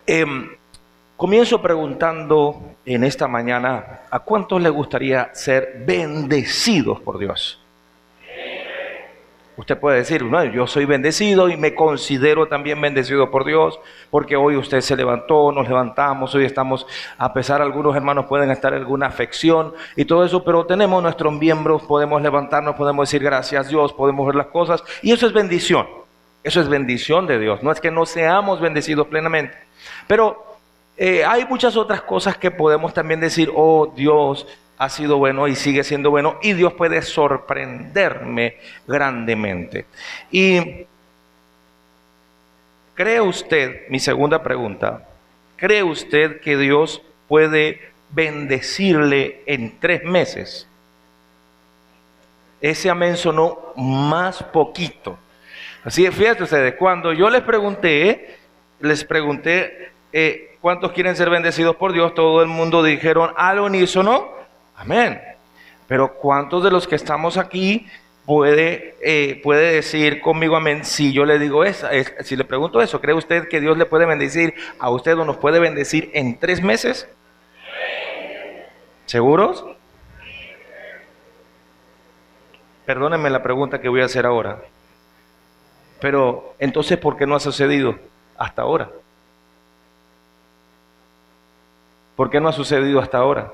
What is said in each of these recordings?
Em, Comienzo preguntando en esta mañana, ¿a cuántos les gustaría ser bendecidos por Dios? Usted puede decir, no, yo soy bendecido y me considero también bendecido por Dios, porque hoy usted se levantó, nos levantamos, hoy estamos, a pesar algunos hermanos pueden estar en alguna afección y todo eso, pero tenemos nuestros miembros, podemos levantarnos, podemos decir gracias a Dios, podemos ver las cosas, y eso es bendición. Eso es bendición de Dios. No es que no seamos bendecidos plenamente, pero hay muchas otras cosas que podemos también decir, oh, Dios ha sido bueno y sigue siendo bueno, y Dios puede sorprenderme grandemente. Y ¿cree usted, mi segunda pregunta, cree usted que Dios puede bendecirle en 3 meses? Ese amén sonó más poquito. Así es, fíjense ustedes, cuando yo les pregunté, ¿cuántos quieren ser bendecidos por Dios? Todo el mundo dijeron al unísono, amén. Pero ¿cuántos de los que estamos aquí puede decir conmigo amén si yo le digo eso? Si le pregunto eso, ¿cree usted que Dios le puede bendecir a usted o nos puede bendecir en 3 meses? ¿Seguros? Perdónenme la pregunta que voy a hacer ahora. Pero entonces, ¿por qué no ha sucedido hasta ahora? ¿Por qué no ha sucedido hasta ahora?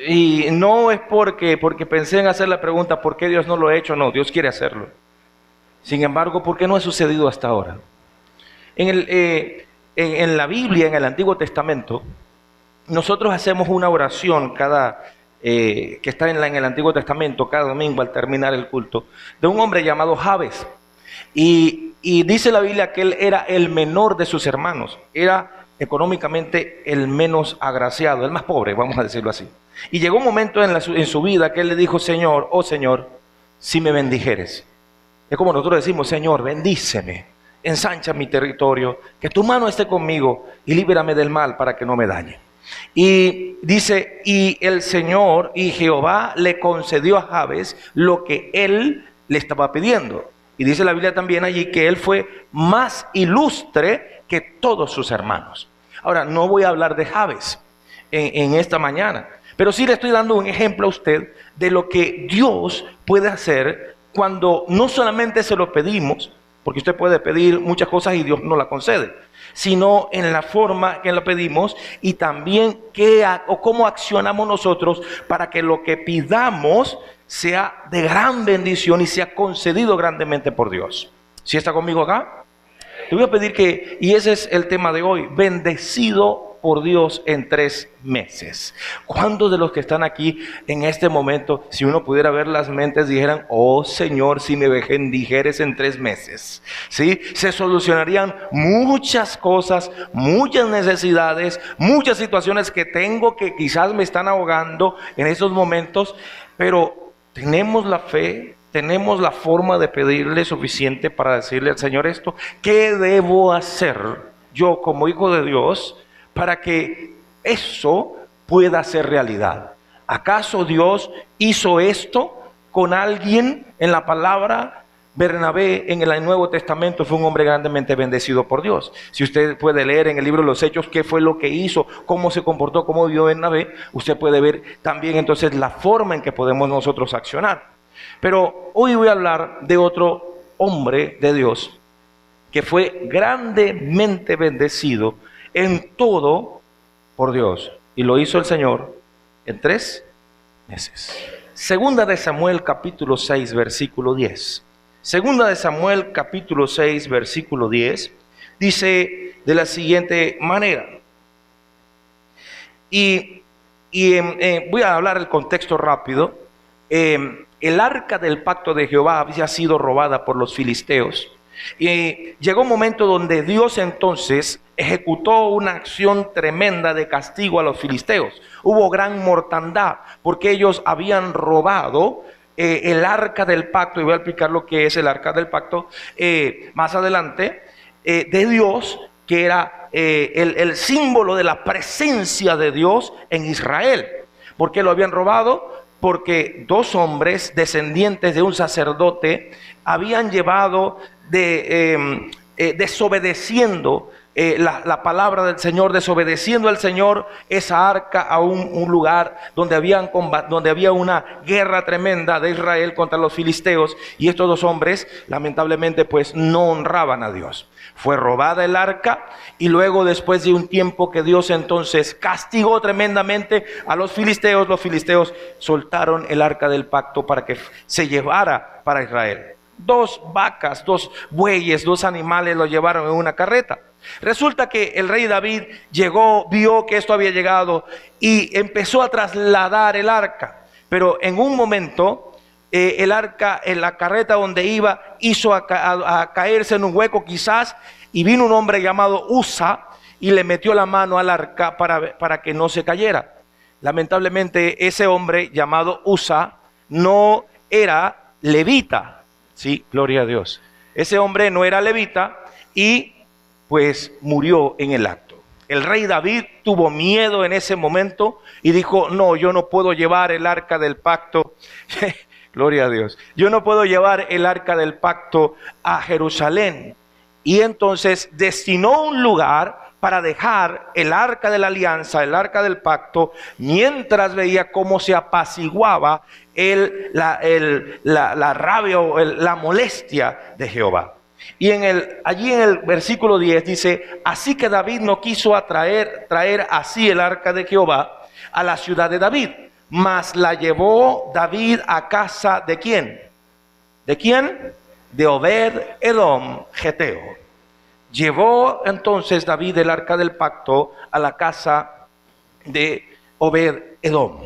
Y no es porque pensé en hacer la pregunta, ¿por qué Dios no lo ha hecho? No, Dios quiere hacerlo. Sin embargo, ¿por qué no ha sucedido hasta ahora? En la Biblia, en el Antiguo Testamento, nosotros hacemos una oración que está en el Antiguo Testamento, cada domingo al terminar el culto, de un hombre llamado Jabes. Y dice la Biblia que él era el menor de sus hermanos, era económicamente el menos agraciado, el más pobre, vamos a decirlo así. Y llegó un momento en su vida que él le dijo, Señor, oh Señor, si me bendijeres. Es como nosotros decimos, Señor, bendíceme, ensancha mi territorio, que tu mano esté conmigo y líbrame del mal para que no me dañe. Y dice, y el Señor y Jehová le concedió a Jabes lo que él le estaba pidiendo. Y dice la Biblia también allí que él fue más ilustre que todos sus hermanos. Ahora, no voy a hablar de Jabes en esta mañana, pero sí le estoy dando un ejemplo a usted de lo que Dios puede hacer cuando no solamente se lo pedimos, porque usted puede pedir muchas cosas y Dios no la concede, sino en la forma que lo pedimos y también cómo accionamos nosotros para que lo que pidamos sea de gran bendición y sea concedido grandemente por Dios. ¿Sí está conmigo acá? Te voy a pedir y ese es el tema de hoy, bendecido por Dios en 3 meses. ¿Cuántos de los que están aquí en este momento, si uno pudiera ver las mentes, dijeran, oh Señor, si me bendijeres en 3 meses? ¿Sí? Se solucionarían muchas cosas, muchas necesidades, muchas situaciones que tengo que quizás me están ahogando en esos momentos, pero tenemos la fe, tenemos la forma de pedirle suficiente para decirle al Señor esto. ¿Qué debo hacer yo como hijo de Dios para que eso pueda ser realidad? ¿Acaso Dios hizo esto con alguien en la palabra? Bernabé en el Nuevo Testamento fue un hombre grandemente bendecido por Dios. Si usted puede leer en el libro de los Hechos qué fue lo que hizo, cómo se comportó, cómo vivió Bernabé, usted puede ver también entonces la forma en que podemos nosotros accionar. Pero hoy voy a hablar de otro hombre de Dios que fue grandemente bendecido en todo por Dios. Y lo hizo el Señor en 3 meses. Segunda de Samuel capítulo 6 versículo 10. Segunda de Samuel capítulo 6 versículo 10 dice de la siguiente manera. Voy a hablar el contexto rápido. El arca del pacto de Jehová había sido robada por los filisteos. Y llegó un momento donde Dios entonces ejecutó una acción tremenda de castigo a los filisteos. Hubo gran mortandad porque ellos habían robado el arca del pacto, y voy a explicar lo que es el arca del pacto más adelante, de Dios, que era el símbolo de la presencia de Dios en Israel. ¿Por qué lo habían robado? Porque 2 hombres descendientes de un sacerdote habían llevado desobedeciendo la palabra del Señor, desobedeciendo al Señor, esa arca a un lugar donde había una guerra tremenda de Israel contra los filisteos, y estos dos hombres lamentablemente pues no honraban a Dios. Fue robada el arca, y luego, después de un tiempo que Dios entonces castigó tremendamente a los filisteos soltaron el arca del pacto para que se llevara para Israel. 2 vacas, 2 bueyes, 2 animales lo llevaron en una carreta. Resulta que el rey David llegó, vio que esto había llegado y empezó a trasladar el arca. Pero en un momento el arca en la carreta donde iba hizo a caerse en un hueco quizás, y vino un hombre llamado Usa y le metió la mano al arca para que no se cayera. Lamentablemente ese hombre llamado Usa no era levita. Sí, gloria a Dios. Ese hombre no era levita y pues murió en el acto. El rey David tuvo miedo en ese momento y dijo: no, yo no puedo llevar el arca del pacto. Gloria a Dios. Yo no puedo llevar el arca del pacto a Jerusalén. Y entonces destinó un lugar para dejar el arca de la alianza, el arca del pacto, mientras veía cómo se apaciguaba la rabia o la molestia de Jehová. Y allí en el versículo 10 dice: así que David no quiso traer así el arca de Jehová a la ciudad de David, mas la llevó David a casa ¿de quién? ¿De quién? De Obed Edom Geteo. Llevó entonces David el arca del pacto a la casa de Obed Edom.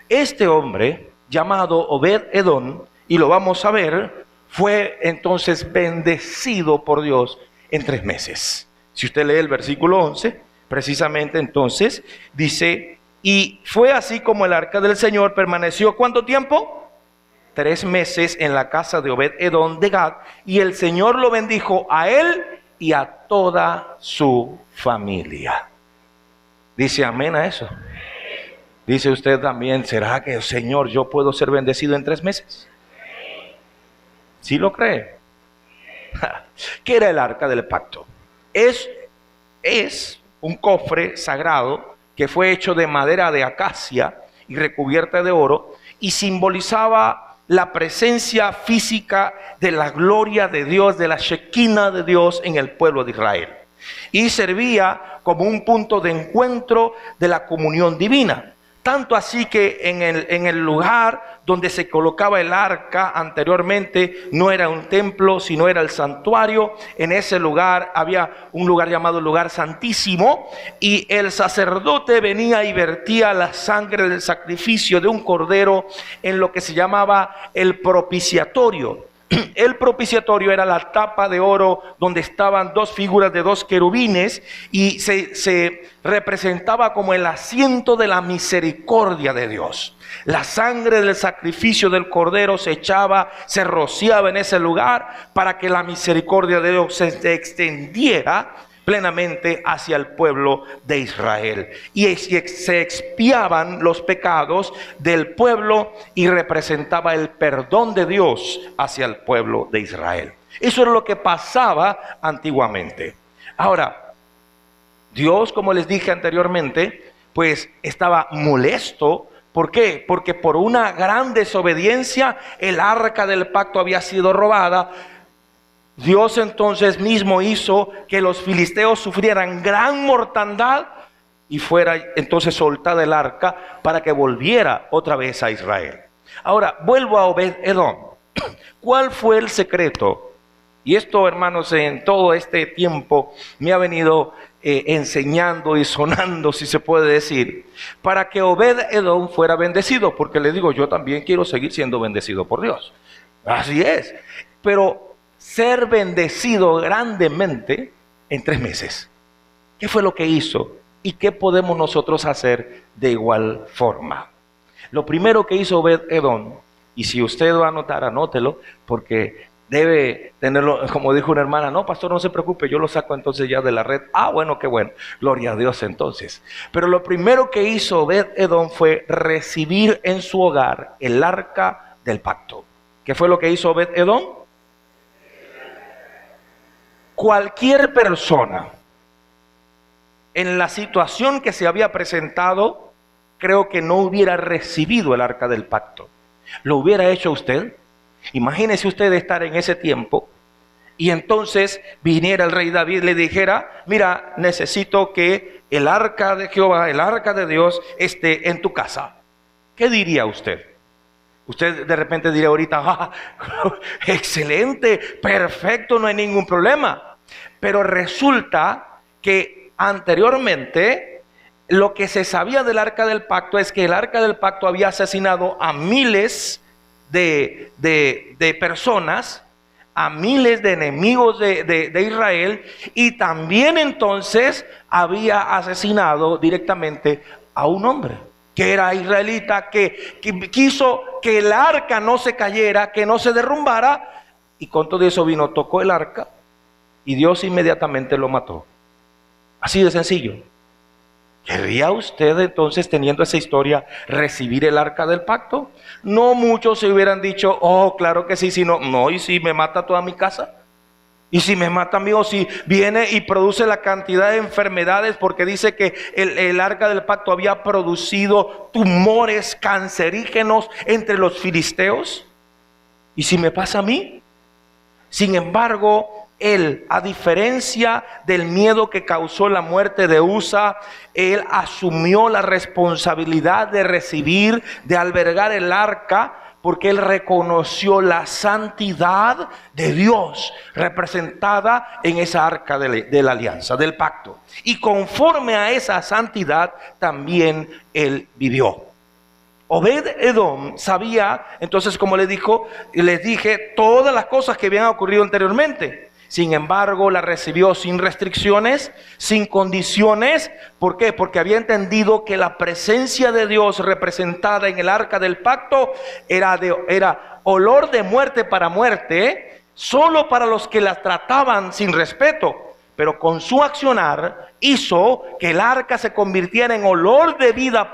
Este hombre llamado Obed Edom, y lo vamos a ver, fue entonces bendecido por Dios en 3 meses. Si usted lee el versículo 11, precisamente entonces dice: y fue así como el arca del Señor permaneció, ¿cuánto tiempo? 3 meses en la casa de Obed Edom de Gad, y el Señor lo bendijo a él y a toda su familia. Dice amén a eso. Dice usted también: ¿será que, Señor, yo puedo ser bendecido en 3 meses? ¿Sí lo cree? ¿Qué era el arca del pacto? Es un cofre sagrado que fue hecho de madera de acacia y recubierta de oro, y simbolizaba la presencia física de la gloria de Dios, de la Shekinah de Dios en el pueblo de Israel. Y servía como un punto de encuentro de la comunión divina. Tanto así que en el lugar donde se colocaba el arca anteriormente no era un templo, sino era el santuario. En ese lugar había un lugar llamado lugar santísimo, y el sacerdote venía y vertía la sangre del sacrificio de un cordero en lo que se llamaba el propiciatorio. El propiciatorio era la tapa de oro donde estaban 2 figuras de 2 querubines, y se representaba como el asiento de la misericordia de Dios. La sangre del sacrificio del cordero se echaba, se rociaba en ese lugar para que la misericordia de Dios se extendiera plenamente hacia el pueblo de Israel, y se expiaban los pecados del pueblo y representaba el perdón de Dios hacia el pueblo de Israel. Eso era lo que pasaba antiguamente. Ahora, Dios, como les dije anteriormente, pues estaba molesto. ¿Por qué? Porque por una gran desobediencia el arca del pacto había sido robada. Dios entonces mismo hizo que los filisteos sufrieran gran mortandad y fuera entonces soltada el arca para que volviera otra vez a Israel. Ahora, vuelvo a Obed Edom. ¿Cuál fue el secreto? Y esto, hermanos, en todo este tiempo me ha venido enseñando y sonando, si se puede decir, para que Obed Edom fuera bendecido. Porque le digo, yo también quiero seguir siendo bendecido por Dios. Así es. Pero ser bendecido grandemente en 3 meses. ¿Qué fue lo que hizo? ¿Y qué podemos nosotros hacer de igual forma? Lo primero que hizo Obed Edom, y si usted va a anotar, anótelo, porque debe tenerlo, como dijo una hermana: no, pastor, no se preocupe, yo lo saco entonces ya de la red. Ah, bueno, qué bueno, gloria a Dios entonces. Pero lo primero que hizo Obed Edom fue recibir en su hogar el arca del pacto. ¿Qué fue lo que hizo Obed Edom? cualquier persona en la situación que se había presentado, creo que no hubiera recibido el arca del pacto. ¿Lo hubiera hecho usted? Imagínese usted estar en ese tiempo y entonces viniera el rey David y le dijera: mira, necesito que el arca de Jehová, el arca de Dios, esté en tu casa. ¿Qué diría usted? Usted de repente diría ahorita: excelente, perfecto, no hay ningún problema. Pero resulta que anteriormente lo que se sabía del arca del pacto es que el arca del pacto había asesinado a miles de personas, a miles de enemigos de Israel, y también entonces había asesinado directamente a un hombre que era israelita, que quiso que el arca no se cayera, que no se derrumbara, y con todo eso vino, tocó el arca y Dios inmediatamente lo mató. Así de sencillo. ¿Querría usted entonces, teniendo esa historia, recibir el arca del pacto? No muchos se hubieran dicho: oh, claro que sí, no, y si me mata toda mi casa, y si me mata a mí, o si viene y produce la cantidad de enfermedades, porque dice que el arca del pacto había producido tumores cancerígenos entre los filisteos, y si me pasa a mí. Sin embargo, él, a diferencia del miedo que causó la muerte de Usa, él asumió la responsabilidad de recibir, de albergar el arca, porque él reconoció la santidad de Dios representada en esa arca de la alianza, del pacto. Y conforme a esa santidad también él vivió. Obed-Edom sabía, entonces, como les dije, todas las cosas que habían ocurrido anteriormente. Sin embargo, la recibió sin restricciones, sin condiciones. ¿Por qué? Porque había entendido que la presencia de Dios representada en el arca del pacto era olor de muerte para muerte, solo para los que la trataban sin respeto. Pero con su accionar hizo que el arca se convirtiera en olor de vida,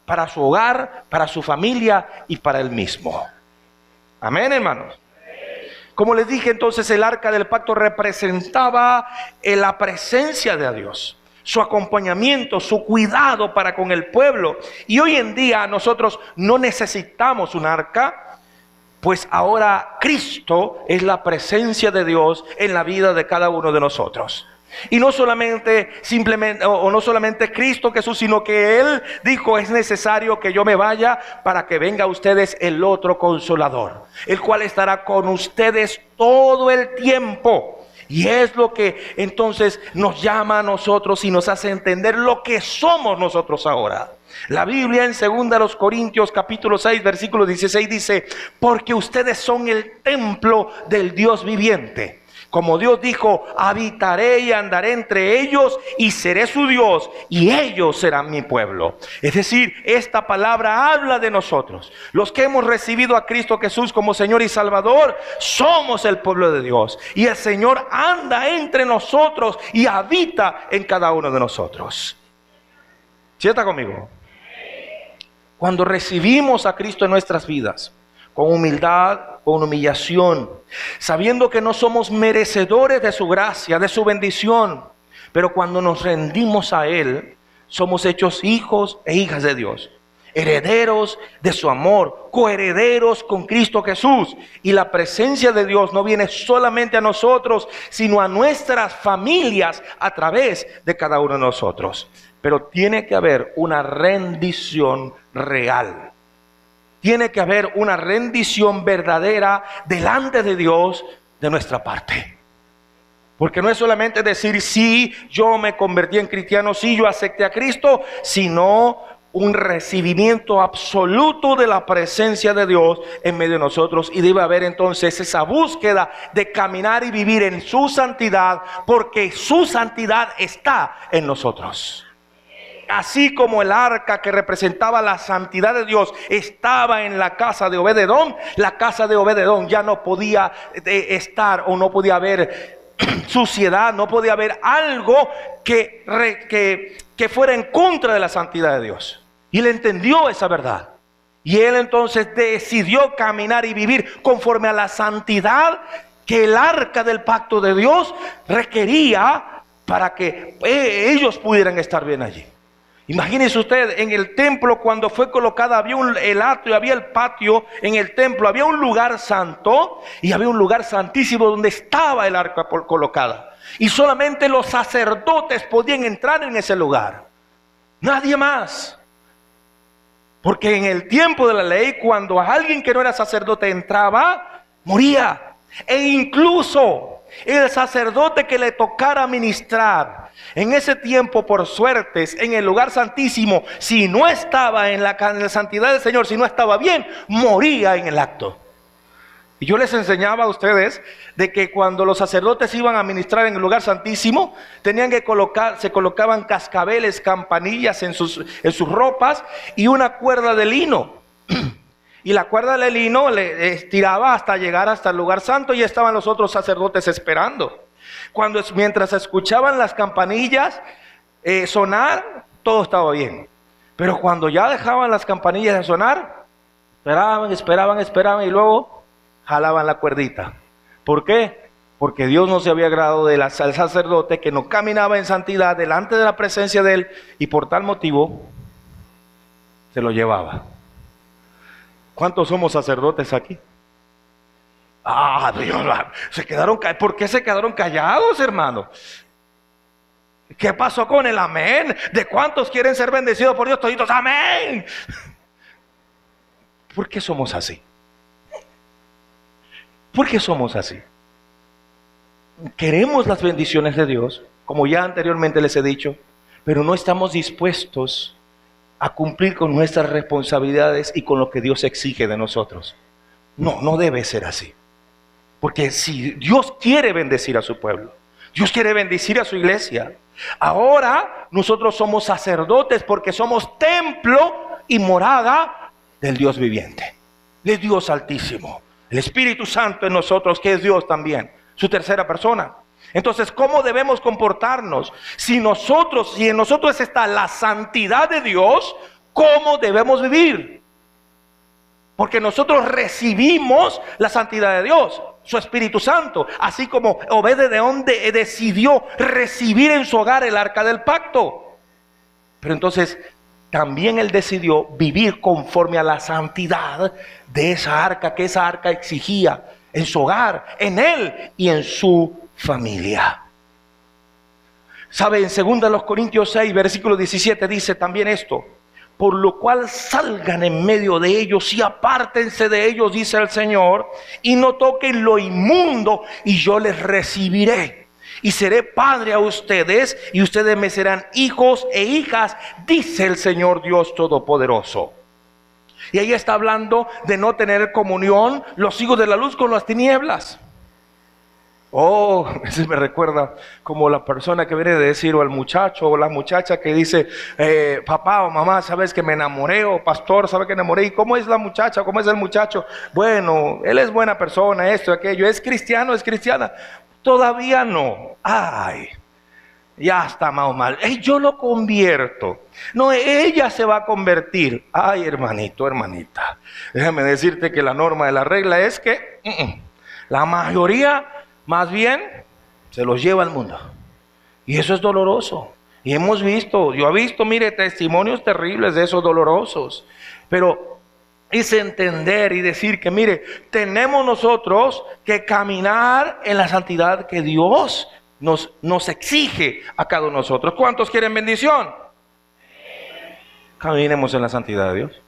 para su hogar, para su familia y para él mismo. Amén, hermanos. Como les dije, entonces el arca del pacto representaba la presencia de Dios, su acompañamiento, su cuidado para con el pueblo. Y hoy en día nosotros no necesitamos un arca, pues ahora Cristo es la presencia de Dios en la vida de cada uno de nosotros. Y no solamente Cristo Jesús, sino que Él dijo: es necesario que yo me vaya para que venga a ustedes el otro Consolador, el cual estará con ustedes todo el tiempo. Y es lo que entonces nos llama a nosotros y nos hace entender lo que somos nosotros ahora. La Biblia en 2 Corintios capítulo 6 versículo 16 dice: porque ustedes son el templo del Dios viviente. Como Dios dijo: habitaré y andaré entre ellos y seré su Dios y ellos serán mi pueblo. Es decir, esta palabra habla de nosotros. Los que hemos recibido a Cristo Jesús como Señor y Salvador, somos el pueblo de Dios. Y el Señor anda entre nosotros y habita en cada uno de nosotros. ¿Sí está conmigo? Cuando recibimos a Cristo en nuestras vidas, con humildad, con humillación, sabiendo que no somos merecedores de su gracia, de su bendición, pero cuando nos rendimos a Él, somos hechos hijos e hijas de Dios, herederos de su amor, coherederos con Cristo Jesús. Y la presencia de Dios no viene solamente a nosotros, sino a nuestras familias a través de cada uno de nosotros. Pero tiene que haber una rendición real. Tiene que haber una rendición verdadera delante de Dios de nuestra parte. Porque no es solamente decir: sí, yo me convertí en cristiano, sí, yo acepté a Cristo, sino un recibimiento absoluto de la presencia de Dios en medio de nosotros. Y debe haber entonces esa búsqueda de caminar y vivir en su santidad, porque su santidad está en nosotros. Así como el arca que representaba la santidad de Dios estaba en la casa de Obed-Edom, la casa de Obed-Edom ya no podía estar, o no podía haber suciedad, no podía haber algo que fuera en contra de la santidad de Dios. Y él entendió esa verdad. Y él entonces decidió caminar y vivir conforme a la santidad que el arca del pacto de Dios requería para que ellos pudieran estar bien allí. Imagínese usted, en el templo cuando fue colocada había el atrio, había el patio en el templo, había un lugar santo y había un lugar santísimo donde estaba el arca colocada. Y solamente los sacerdotes podían entrar en ese lugar, nadie más. Porque en el tiempo de la ley, cuando alguien que no era sacerdote entraba, moría. E incluso el sacerdote que le tocara ministrar en ese tiempo, por suertes, en el lugar santísimo, si no estaba en la santidad del Señor, si no estaba bien, moría en el acto. Y yo les enseñaba a ustedes de que cuando los sacerdotes iban a ministrar en el lugar santísimo, tenían que se colocaban cascabeles, campanillas en sus ropas y una cuerda de lino. Y la cuerda de lino le estiraba hasta llegar hasta el lugar santo y estaban los otros sacerdotes esperando. Mientras escuchaban las campanillas sonar, todo estaba bien. Pero cuando ya dejaban las campanillas de sonar, esperaban y luego jalaban la cuerdita. ¿Por qué? Porque Dios no se había agradado del sacerdote que no caminaba en santidad delante de la presencia de él, y por tal motivo se lo llevaba. ¿Cuántos somos sacerdotes aquí? Dios, ¿por qué se quedaron callados, hermano? ¿Qué pasó con el amén? ¿De cuántos quieren ser bendecidos por Dios? Toditos, amén. ¿Por qué somos así? ¿Por qué somos así? Queremos las bendiciones de Dios, como ya anteriormente les he dicho, pero no estamos dispuestos a cumplir con nuestras responsabilidades y con lo que Dios exige de nosotros. No debe ser así. Porque si Dios quiere bendecir a su pueblo, Dios quiere bendecir a su iglesia, ahora nosotros somos sacerdotes porque somos templo y morada del Dios viviente, del Dios altísimo. El Espíritu Santo en nosotros, que es Dios también, su tercera persona. Entonces, ¿cómo debemos comportarnos? Si en nosotros está la santidad de Dios, ¿cómo debemos vivir? Porque nosotros recibimos la santidad de Dios, su Espíritu Santo, así como Obed-Edom decidió recibir en su hogar el arca del pacto. Pero entonces también él decidió vivir conforme a la santidad de esa arca, que esa arca exigía en su hogar, en él y en su familia. ¿Sabe? En 2 Corintios 6, versículo 17 dice también esto: por lo cual salgan en medio de ellos y apártense de ellos, dice el Señor, y no toquen lo inmundo, y yo les recibiré. Y seré padre a ustedes, y ustedes me serán hijos e hijas, dice el Señor Dios Todopoderoso. Y ahí está hablando de no tener comunión los hijos de la luz con las tinieblas. Eso me recuerda como la persona que viene de decir, o el muchacho o la muchacha que dice, papá o mamá, ¿sabes que me enamoré? O pastor, ¿sabe que enamoré? ¿Y cómo es la muchacha? ¿Cómo es el muchacho? Bueno, él es buena persona, esto, aquello. ¿Es cristiano? ¿Es cristiana? Todavía no. Ya está más mal. Yo lo convierto. No, ella se va a convertir. Hermanito, hermanita, déjame decirte que la norma de la regla es que la mayoría más bien se los lleva al mundo. Y eso es doloroso. Y yo he visto, mire, testimonios terribles de esos dolorosos. Pero es entender y decir que, mire, tenemos nosotros que caminar en la santidad que Dios nos exige a cada uno de nosotros. ¿Cuántos quieren bendición? Caminemos en la santidad de Dios.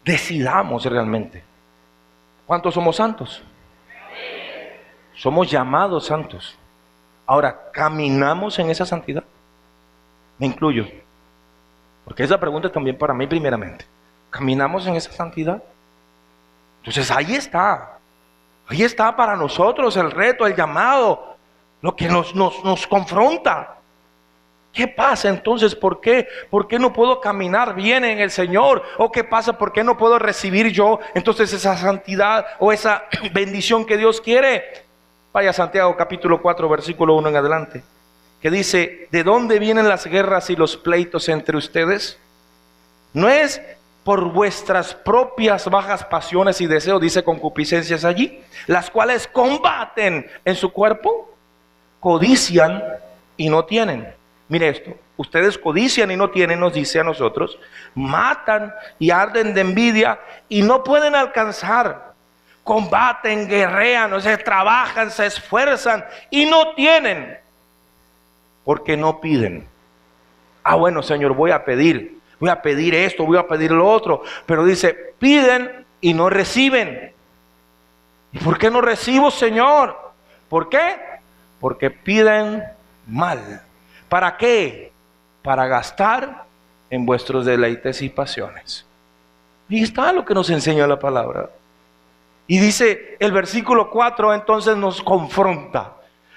Decidamos realmente. ¿Cuántos somos santos? Somos llamados santos. Ahora, ¿caminamos en esa santidad? Me incluyo, porque esa pregunta es también para mí primeramente. ¿Caminamos en esa santidad? Entonces ahí está para nosotros el reto, el llamado, lo que nos confronta. ¿Qué pasa entonces? ¿Por qué no puedo caminar bien en el Señor? ¿O qué pasa? ¿Por qué no puedo recibir yo entonces esa santidad o esa bendición que Dios quiere? Vaya a Santiago capítulo 4, versículo 1 en adelante, que dice: ¿de dónde vienen las guerras y los pleitos entre ustedes? ¿No es por vuestras propias bajas pasiones y deseos, dice concupiscencias allí, las cuales combaten en su cuerpo, codician y no tienen. Mire esto, ustedes codician y no tienen, nos dice a nosotros, matan y arden de envidia y no pueden alcanzar, combaten, guerrean, o sea, trabajan, se esfuerzan y no tienen, porque no piden. Ah, bueno, Señor, voy a pedir esto, voy a pedir lo otro, pero dice, piden y no reciben. ¿Y por qué no recibo, Señor? ¿Por qué? Porque piden mal. ¿Para qué? Para gastar en vuestros deleites y pasiones. Y está lo que nos enseña la palabra. Y dice el versículo 4, entonces nos confronta,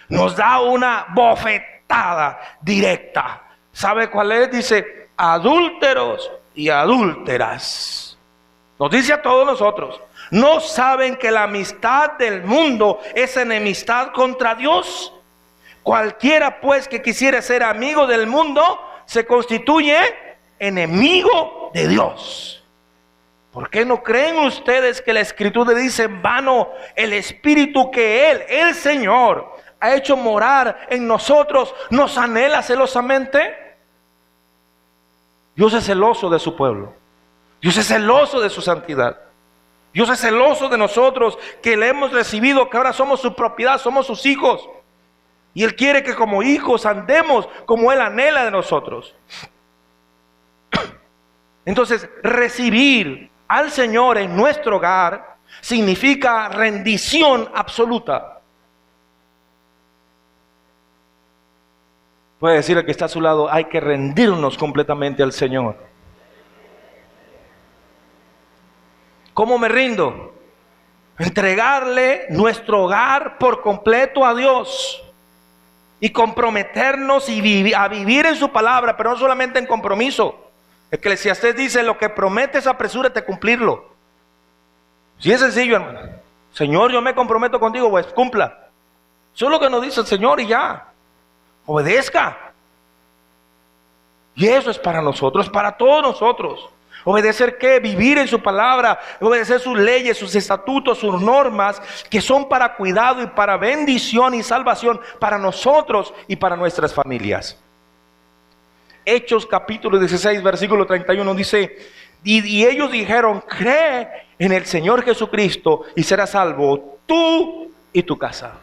nos da una bofetada directa. ¿Sabe cuál es? Dice, adúlteros y adúlteras. Nos dice a todos nosotros, ¿no saben que la amistad del mundo es enemistad contra Dios? Cualquiera pues que quisiera ser amigo del mundo se constituye enemigo de Dios. ¿Por qué no creen ustedes que la Escritura dice en vano el Espíritu que el Señor, ha hecho morar en nosotros, nos anhela celosamente? Dios es celoso de su pueblo. Dios es celoso de su santidad. Dios es celoso de nosotros que le hemos recibido, que ahora somos su propiedad, somos sus hijos. Y Él quiere que como hijos andemos como Él anhela de nosotros. Entonces, recibir al Señor en nuestro hogar significa rendición absoluta. Puede decir al que está a su lado, hay que rendirnos completamente al Señor. ¿Cómo me rindo? Entregarle nuestro hogar por completo a Dios y comprometernos a vivir en su palabra, pero no solamente en compromiso. Eclesiastés dice, lo que prometes apresúrate a cumplirlo. Si es sencillo, hermano. Señor, yo me comprometo contigo, pues cumpla. Eso es lo que nos dice el Señor y ya. Obedezca. Y eso es para nosotros, para todos nosotros. ¿Obedecer qué? Vivir en su palabra, obedecer sus leyes, sus estatutos, sus normas, que son para cuidado y para bendición y salvación para nosotros y para nuestras familias. Hechos capítulo 16, versículo 31 dice, y ellos dijeron, cree en el Señor Jesucristo y serás salvo tú y tu casa.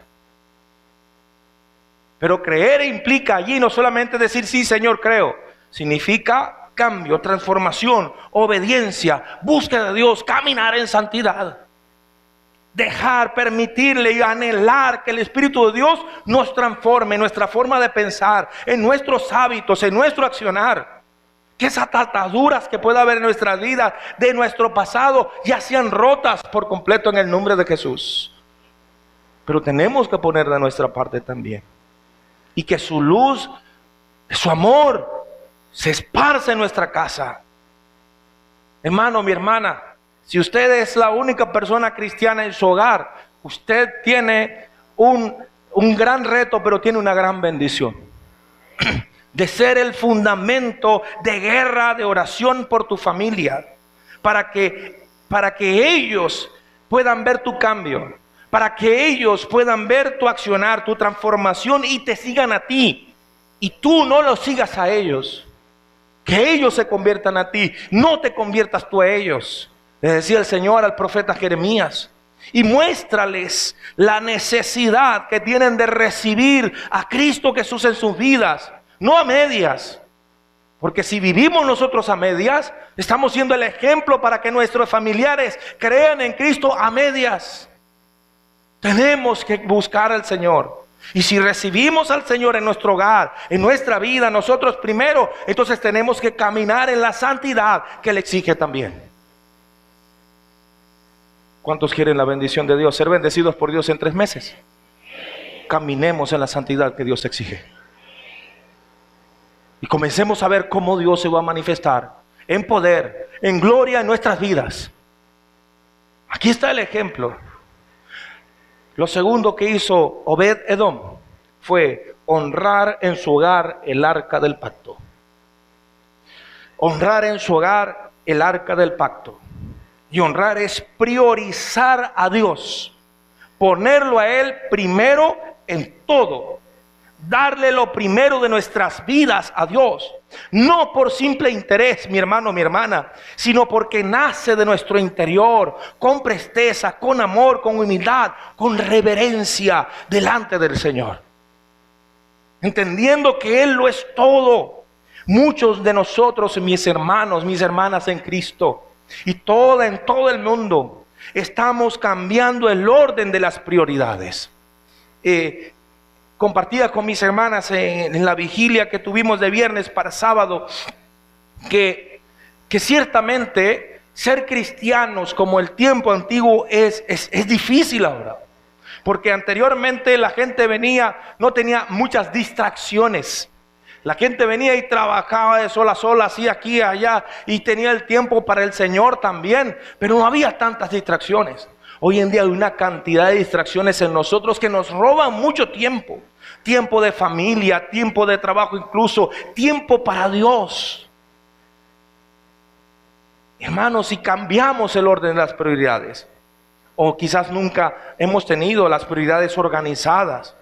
Pero creer implica allí no solamente decir sí, Señor, creo. Significa cambio, transformación, obediencia, búsqueda de Dios, caminar en santidad. Dejar, permitirle y anhelar que el Espíritu de Dios nos transforme en nuestra forma de pensar, en nuestros hábitos, en nuestro accionar. Que esas ataduras que pueda haber en nuestras vidas, de nuestro pasado, ya sean rotas por completo en el nombre de Jesús. Pero tenemos que poner de nuestra parte también. Y que su luz, su amor, se esparce en nuestra casa. Hermano, mi hermana, si usted es la única persona cristiana en su hogar, usted tiene un gran reto, pero tiene una gran bendición. De ser el fundamento de guerra, de oración por tu familia. Para que ellos puedan ver tu cambio. Para que ellos puedan ver tu accionar, tu transformación y te sigan a ti. Y tú no los sigas a ellos. Que ellos se conviertan a ti, no te conviertas tú a ellos. Le decía el Señor al profeta Jeremías. Y muéstrales la necesidad que tienen de recibir a Cristo Jesús en sus vidas. No a medias. Porque si vivimos nosotros a medias, estamos siendo el ejemplo para que nuestros familiares crean en Cristo a medias. Tenemos que buscar al Señor. Y si recibimos al Señor en nuestro hogar, en nuestra vida, nosotros primero, entonces tenemos que caminar en la santidad que Él exige también. ¿Cuántos quieren la bendición de Dios? Ser bendecidos por Dios en 3 meses. Caminemos en la santidad que Dios exige. Y comencemos a ver cómo Dios se va a manifestar en poder, en gloria en nuestras vidas. Aquí está el ejemplo. Lo segundo que hizo Obed-Edom fue honrar en su hogar el arca del pacto. Honrar en su hogar el arca del pacto. Y honrar es priorizar a Dios, ponerlo a Él primero en todo, darle lo primero de nuestras vidas a Dios, no por simple interés, mi hermano, mi hermana, sino porque nace de nuestro interior, con presteza, con amor, con humildad, con reverencia delante del Señor, entendiendo que Él lo es todo. Muchos de nosotros, mis hermanos, mis hermanas en Cristo, y en todo el mundo, estamos cambiando el orden de las prioridades. Compartía con mis hermanas en la vigilia que tuvimos de viernes para sábado, que ciertamente ser cristianos como el tiempo antiguo es difícil ahora. Porque anteriormente la gente venía, no tenía muchas distracciones. La gente venía y trabajaba de sol a sol, así aquí y allá, y tenía el tiempo para el Señor también, pero no había tantas distracciones. Hoy en día hay una cantidad de distracciones en nosotros que nos roban mucho tiempo. Tiempo de familia, tiempo de trabajo, incluso tiempo para Dios. Hermanos, si cambiamos el orden de las prioridades, o quizás nunca hemos tenido las prioridades organizadas,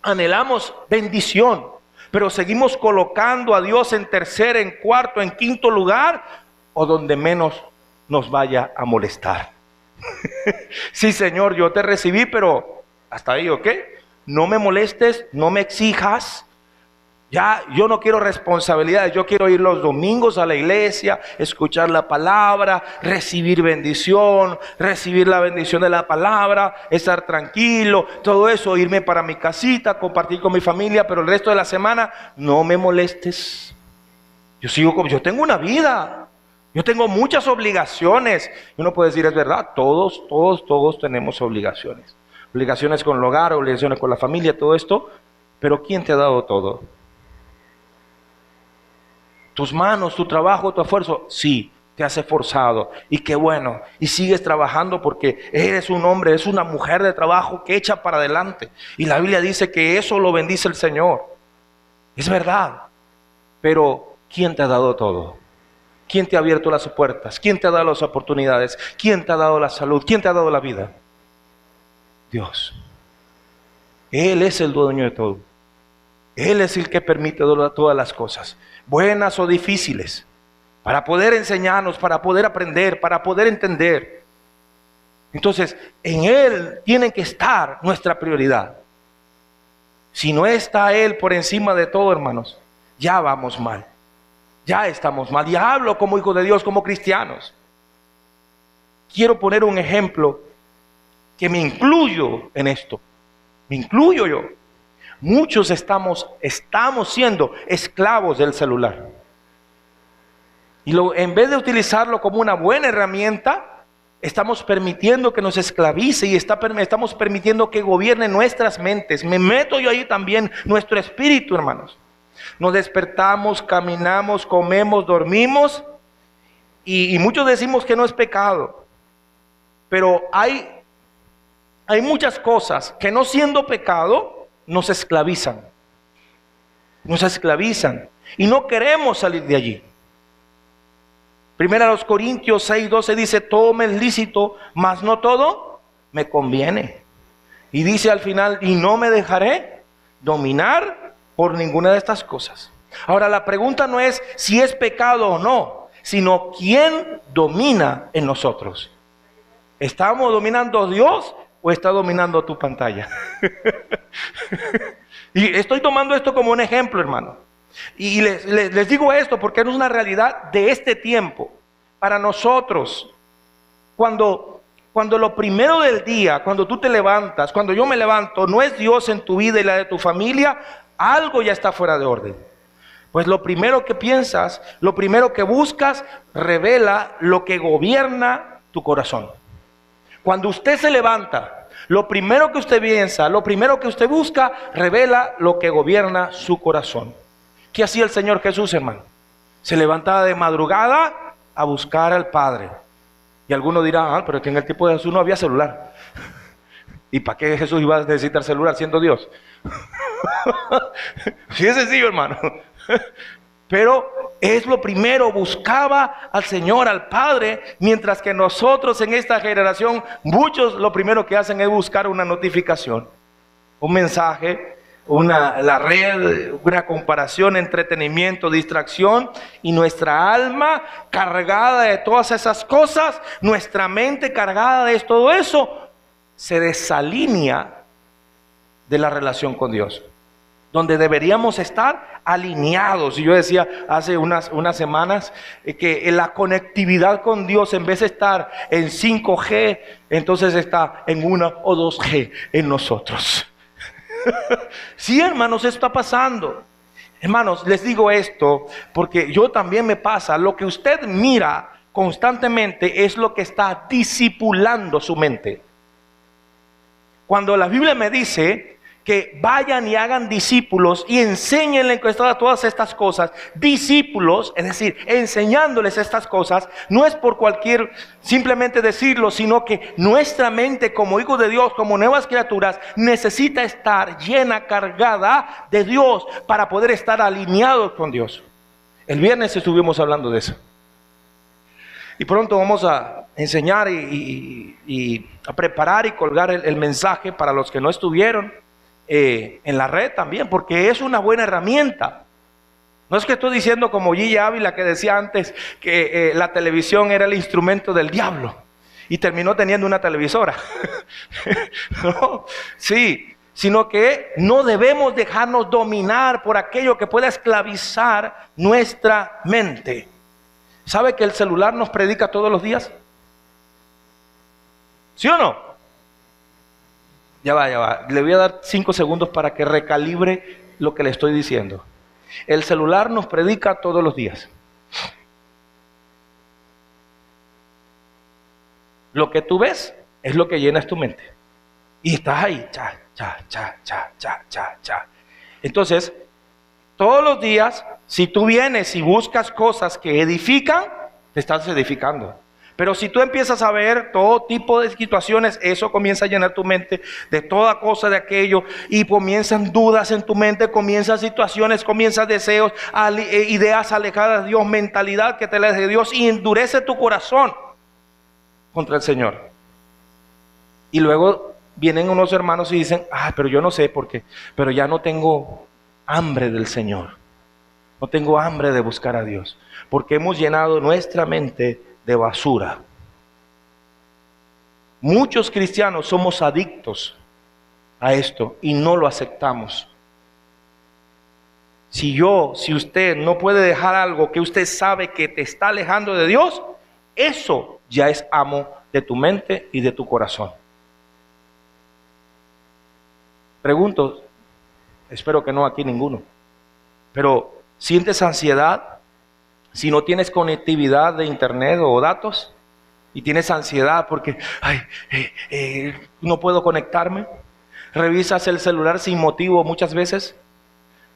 anhelamos bendición, pero seguimos colocando a Dios en tercer, en cuarto, en quinto lugar, o donde menos nos vaya a molestar. Sí, Señor, yo te recibí, pero hasta ahí, ¿ok? No me molestes, no me exijas. Ya, yo no quiero responsabilidades, yo quiero ir los domingos a la iglesia, escuchar la palabra, recibir bendición, recibir la bendición de la palabra, estar tranquilo, todo eso, irme para mi casita, compartir con mi familia, pero el resto de la semana, no me molestes. Yo tengo una vida, yo tengo muchas obligaciones. Y uno puede decir, es verdad, todos tenemos obligaciones. Obligaciones con el hogar, obligaciones con la familia, todo esto, pero ¿quién te ha dado todo? Tus manos, tu trabajo, tu esfuerzo, sí, te has esforzado y qué bueno, y sigues trabajando porque eres un hombre, eres una mujer de trabajo que echa para adelante, y la Biblia dice que eso lo bendice el Señor. Es verdad, pero ¿quién te ha dado todo? ¿Quién te ha abierto las puertas? ¿Quién te ha dado las oportunidades? ¿Quién te ha dado la salud? ¿Quién te ha dado la vida? Dios. Él es el dueño de todo. Él es el que permite todas las cosas, buenas o difíciles, para poder enseñarnos, para poder aprender, para poder entender. Entonces, en Él tiene que estar nuestra prioridad. Si no está Él por encima de todo, hermanos, ya vamos mal. Ya estamos mal. Y hablo como hijo de Dios, como cristianos. Quiero poner un ejemplo que me incluyo en esto. Me incluyo yo. Muchos estamos siendo esclavos del celular. Y en vez de utilizarlo como una buena herramienta, estamos permitiendo que nos esclavice y estamos permitiendo que gobierne nuestras mentes. Me meto yo ahí también, nuestro espíritu, hermanos. Nos despertamos, caminamos, comemos, dormimos y muchos decimos que no es pecado. Pero hay muchas cosas que no siendo pecado, nos esclavizan y no queremos salir de allí. Primera a los Corintios 6:12 dice, todo me es lícito, mas no todo me conviene. Y dice al final, y no me dejaré dominar por ninguna de estas cosas. Ahora la pregunta no es si es pecado o no, sino quién domina en nosotros. ¿Estamos dominando a Dios o está dominando tu pantalla? Y estoy tomando esto como un ejemplo, hermano. Y les digo esto porque es una realidad de este tiempo. Para nosotros, cuando lo primero del día, cuando tú te levantas, cuando yo me levanto, no es Dios en tu vida y la de tu familia, algo ya está fuera de orden. Pues lo primero que piensas, lo primero que buscas, revela lo que gobierna tu corazón. Cuando usted se levanta, lo primero que usted piensa, lo primero que usted busca, revela lo que gobierna su corazón. ¿Qué hacía el Señor Jesús, hermano? Se levantaba de madrugada a buscar al Padre. Y algunos dirán, pero es que en el tiempo de Jesús no había celular. ¿Y para qué Jesús iba a necesitar celular siendo Dios? Sí, es sencillo, hermano. Pero es lo primero, buscaba al Señor, al Padre, mientras que nosotros en esta generación, muchos lo primero que hacen es buscar una notificación, un mensaje, la red, una comparación, entretenimiento, distracción, y nuestra alma cargada de todas esas cosas, nuestra mente cargada de todo eso, se desalinea de la relación con Dios, donde deberíamos estar alineados. Y yo decía hace unas semanas que la conectividad con Dios, en vez de estar en 5G, entonces está en 1 o 2G en nosotros. Sí, hermanos, esto está pasando. Hermanos, les digo esto porque yo también me pasa. Lo que usted mira constantemente es lo que está discipulando su mente. Cuando la Biblia me dice que vayan y hagan discípulos y enséñenle todas estas cosas, discípulos, es decir, enseñándoles estas cosas, no es por simplemente decirlo, sino que nuestra mente como hijos de Dios, como nuevas criaturas, necesita estar llena, cargada de Dios para poder estar alineados con Dios. El viernes estuvimos hablando de eso. Y pronto vamos a enseñar y a preparar y colgar el mensaje para los que no estuvieron en la red también, porque es una buena herramienta. No es que estoy diciendo como Gigi Ávila, que decía antes que la televisión era el instrumento del diablo y terminó teniendo una televisora. No, sí, sino que no debemos dejarnos dominar por aquello que pueda esclavizar nuestra mente. ¿Sabe que el celular nos predica todos los días? ¿Sí o no? Ya va. Le voy a dar 5 segundos para que recalibre lo que le estoy diciendo. El celular nos predica todos los días. Lo que tú ves es lo que llenas tu mente. Y estás ahí. Entonces, todos los días, si tú vienes y buscas cosas que edifican, te estás edificando. Pero si tú empiezas a ver todo tipo de situaciones, eso comienza a llenar tu mente de toda cosa de aquello, y comienzan dudas en tu mente, comienzan situaciones, comienzan deseos, ideas alejadas de Dios, mentalidad que te aleja de Dios, y endurece tu corazón contra el Señor. Y luego vienen unos hermanos y dicen, pero yo no sé por qué, pero ya no tengo hambre del Señor, no tengo hambre de buscar a Dios, porque hemos llenado nuestra mente de basura. Muchos cristianos somos adictos a esto y no lo aceptamos. Si usted no puede dejar algo que usted sabe que te está alejando de Dios, eso ya es amo de tu mente y de tu corazón. Pregunto, espero que no aquí ninguno, pero ¿sientes ansiedad si no tienes conectividad de internet o datos? Y tienes ansiedad porque no puedo conectarme. Revisas el celular sin motivo muchas veces.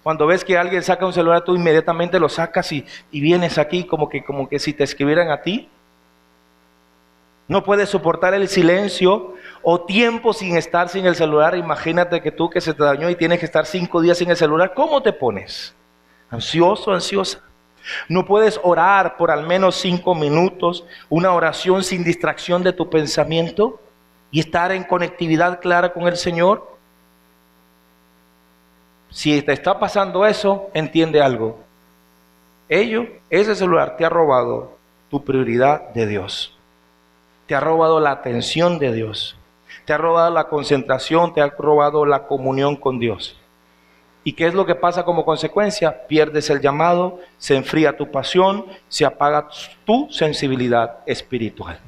Cuando ves que alguien saca un celular, tú inmediatamente lo sacas y vienes aquí como que si te escribieran a ti. No puedes soportar el silencio o tiempo sin estar sin el celular. Imagínate que tú que se te dañó y tienes que estar 5 días sin el celular. ¿Cómo te pones? ¿Ansioso, ansiosa? No puedes orar por al menos 5 minutos, una oración sin distracción de tu pensamiento y estar en conectividad clara con el Señor. Si te está pasando eso, entiende algo. Ese celular te ha robado tu prioridad de Dios. Te ha robado la atención de Dios. Te ha robado la concentración, te ha robado la comunión con Dios. ¿Y qué es lo que pasa como consecuencia? Pierdes el llamado, se enfría tu pasión, se apaga tu sensibilidad espiritual.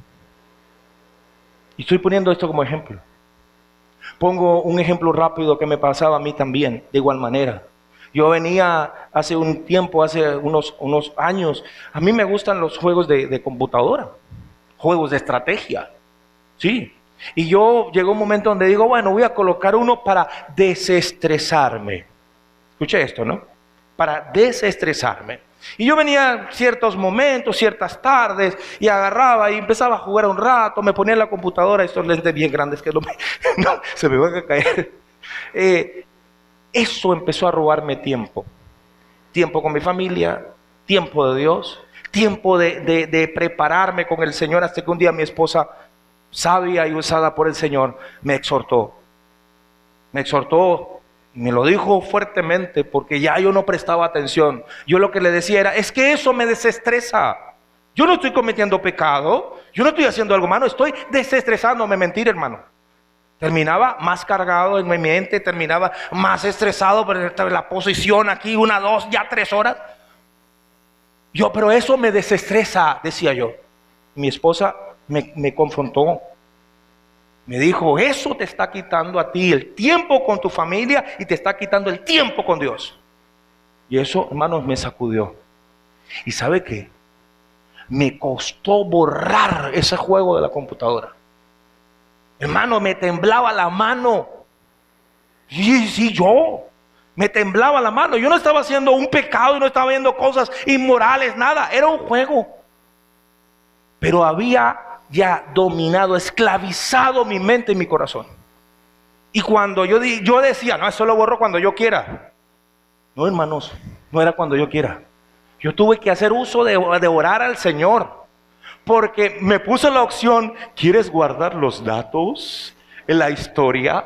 Y estoy poniendo esto como ejemplo. Pongo un ejemplo rápido que me pasaba a mí también, de igual manera. Yo venía hace un tiempo, hace unos años, a mí me gustan los juegos de computadora, juegos de estrategia, sí. Y yo llegó un momento donde digo, bueno, voy a colocar uno para desestresarme. Escuché esto, ¿no? Para desestresarme. Y yo venía ciertos momentos, ciertas tardes, y agarraba y empezaba a jugar un rato, me ponía en la computadora, estos lentes bien grandes que no, se me van a caer. Eso empezó a robarme tiempo. Tiempo con mi familia, tiempo de Dios, tiempo de prepararme con el Señor, hasta que un día mi esposa, sabia y usada por el Señor, me exhortó, me lo dijo fuertemente, porque ya yo no prestaba atención. Yo lo que le decía era, es que eso me desestresa. Yo no estoy cometiendo pecado, yo no estoy haciendo algo malo, estoy desestresándome. Mentira, hermano. Terminaba más cargado en mi mente, terminaba más estresado por la posición aquí, 1, 2, ya 3 horas. Pero eso me desestresa, decía yo. Mi esposa me confrontó. Me dijo, eso te está quitando a ti el tiempo con tu familia y te está quitando el tiempo con Dios. Y eso, hermanos, me sacudió. ¿Y sabe qué? Me costó borrar ese juego de la computadora. Hermano, me temblaba la mano. Sí, yo. Me temblaba la mano. Yo no estaba haciendo un pecado y no estaba viendo cosas inmorales, nada. Era un juego. Pero había ya dominado, esclavizado mi mente y mi corazón. Y cuando yo decía, no, eso lo borro cuando yo quiera. No, hermanos, no era cuando yo quiera. Yo tuve que hacer uso de orar al Señor, porque me puso la opción, ¿quieres guardar los datos en la historia?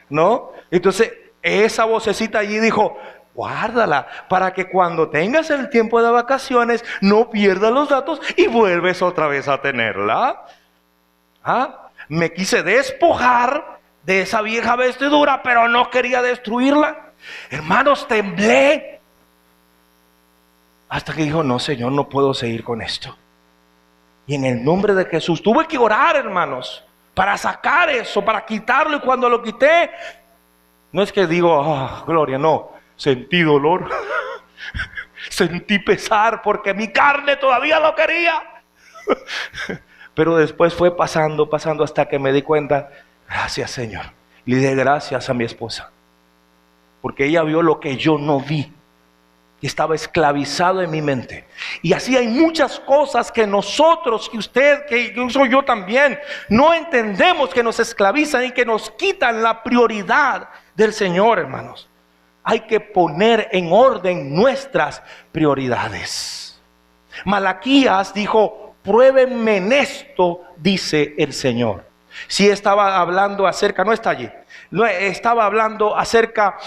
¿No? Entonces esa vocecita allí dijo, guárdala para que cuando tengas el tiempo de vacaciones no pierdas los datos y vuelves otra vez a tenerla. Me quise despojar de esa vieja vestidura, pero no quería destruirla. Hermanos, temblé. Hasta que dijo, no, Señor, no puedo seguir con esto. Y en el nombre de Jesús tuve que orar, hermanos, para sacar eso, para quitarlo. Y cuando lo quité, no es que digo, gloria, no. Sentí dolor, sentí pesar, porque mi carne todavía lo quería. Pero después fue pasando hasta que me di cuenta, gracias, Señor. Le di gracias a mi esposa, porque ella vio lo que yo no vi, y estaba esclavizado en mi mente. Y así hay muchas cosas que nosotros, que usted, que incluso yo también, no entendemos, que nos esclavizan y que nos quitan la prioridad del Señor, hermanos. Hay que poner en orden nuestras prioridades. Malaquías dijo, pruébenme en esto, dice el Señor. Sí, estaba hablando acerca, no está allí, no, estaba hablando acerca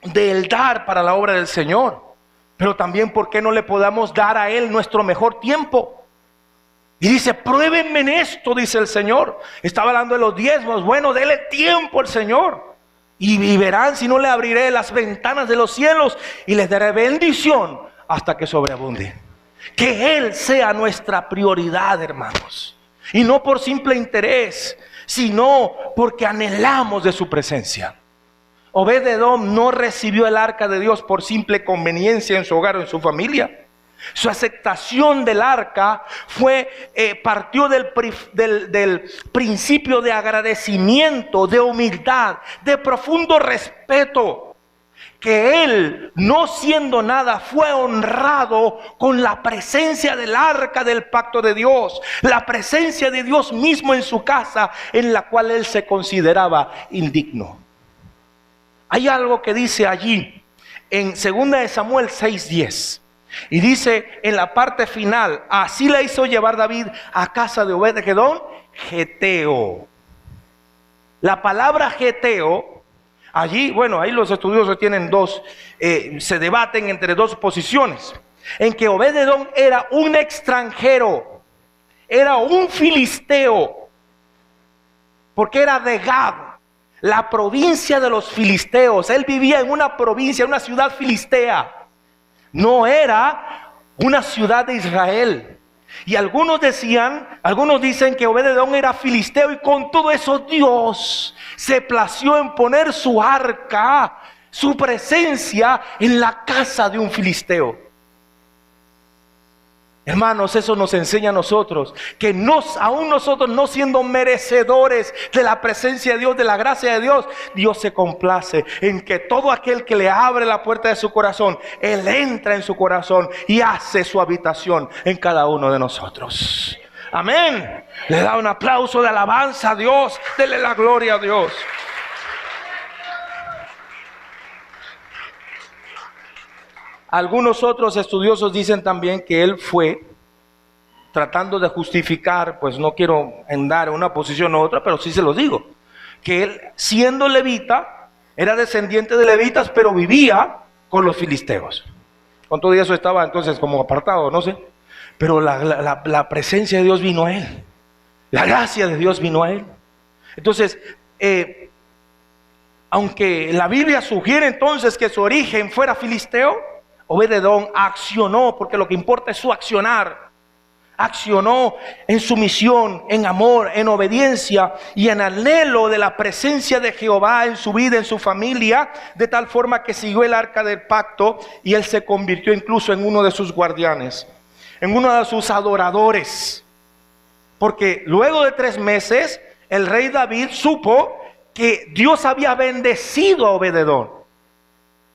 del dar para la obra del Señor, pero también por qué no le podamos dar a Él nuestro mejor tiempo. Y dice, pruébenme en esto, dice el Señor. Estaba hablando de los diezmos. Bueno, dele tiempo al Señor, y verán si no le abriré las ventanas de los cielos y les daré bendición hasta que sobreabunde. Que Él sea nuestra prioridad, hermanos, y no por simple interés, sino porque anhelamos de su presencia. Obed-edom no recibió el arca de Dios por simple conveniencia en su hogar o en su familia. Su aceptación del arca partió del principio de agradecimiento, de humildad, de profundo respeto. Que él, no siendo nada, fue honrado con la presencia del arca del pacto de Dios, la presencia de Dios mismo en su casa, en la cual él se consideraba indigno. Hay algo que dice allí en 2 Samuel 6:10. Y dice en la parte final, así la hizo llevar David a casa de Obed-edom, geteo. La palabra geteo, allí, bueno, ahí los estudiosos tienen se debaten entre dos posiciones. En que Obed-edom era un extranjero, era un filisteo, porque era de Gad, la provincia de los filisteos. Él vivía en una provincia, una ciudad filistea. No era una ciudad de Israel. Y algunos dicen que Obed-edom era filisteo, y con todo eso Dios se plació en poner su arca, su presencia, en la casa de un filisteo. Hermanos, eso nos enseña a nosotros que aún nosotros no siendo merecedores de la presencia de Dios, de la gracia de Dios, Dios se complace en que todo aquel que le abre la puerta de su corazón, Él entra en su corazón y hace su habitación en cada uno de nosotros. Amén. Le da un aplauso de alabanza a Dios. Dele la gloria a Dios. Algunos otros estudiosos dicen también que él fue tratando de justificar, pues no quiero andar en una posición u otra, pero sí se los digo, que él, siendo levita, era descendiente de levitas, pero vivía con los filisteos. Con todo eso estaba entonces como apartado, no sé, pero la presencia de Dios vino a él, la gracia de Dios vino a él. Entonces, aunque la Biblia sugiere entonces que su origen fuera filisteo, Obed-edom accionó, porque lo que importa es su accionar. Accionó en sumisión, en amor, en obediencia y en anhelo de la presencia de Jehová en su vida, en su familia, de tal forma que siguió el arca del pacto y él se convirtió incluso en uno de sus guardianes, en uno de sus adoradores. Porque luego de 3 meses, el rey David supo que Dios había bendecido a Obed-edom.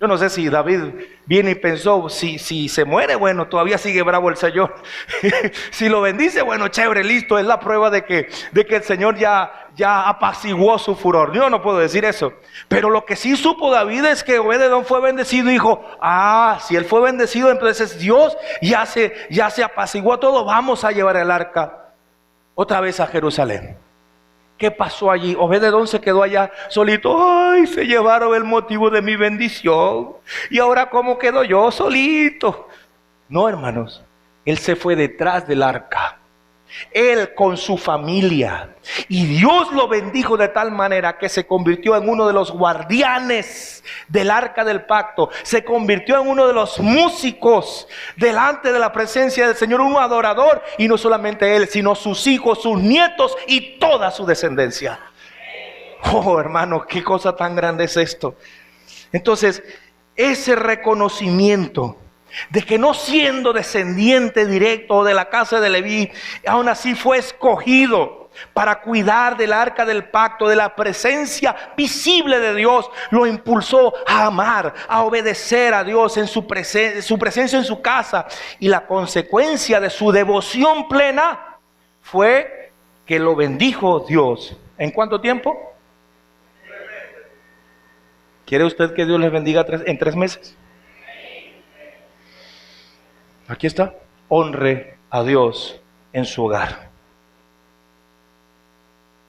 Yo no sé si David viene y pensó, si se muere, bueno, todavía sigue bravo el Señor. Si lo bendice, bueno, chévere, listo, es la prueba de que el Señor ya apaciguó su furor. Yo no puedo decir eso. Pero lo que sí supo David es que Obed-edom fue bendecido y dijo, si él fue bendecido, entonces Dios ya se apaciguó todo, vamos a llevar el arca otra vez a Jerusalén. ¿Qué pasó allí? Obed-edom se quedó allá solito. Ay, se llevaron el motivo de mi bendición. Y ahora, ¿cómo quedo yo solito? No, hermanos. Él se fue detrás del arca. Él con su familia. Y Dios lo bendijo de tal manera que se convirtió en uno de los guardianes del arca del pacto. Se convirtió en uno de los músicos delante de la presencia del Señor, un adorador. Y no solamente él, sino sus hijos, sus nietos y toda su descendencia. Oh, hermano, qué cosa tan grande es esto. Entonces, ese reconocimiento de que no siendo descendiente directo de la casa de Leví, aún así fue escogido para cuidar del arca del pacto, de la presencia visible de Dios, lo impulsó a amar, a obedecer a Dios en su presencia en su casa. Y la consecuencia de su devoción plena fue que lo bendijo Dios. ¿En cuánto tiempo? ¿Quiere usted que Dios les bendiga en 3 meses? Aquí está. Honre a Dios en su hogar.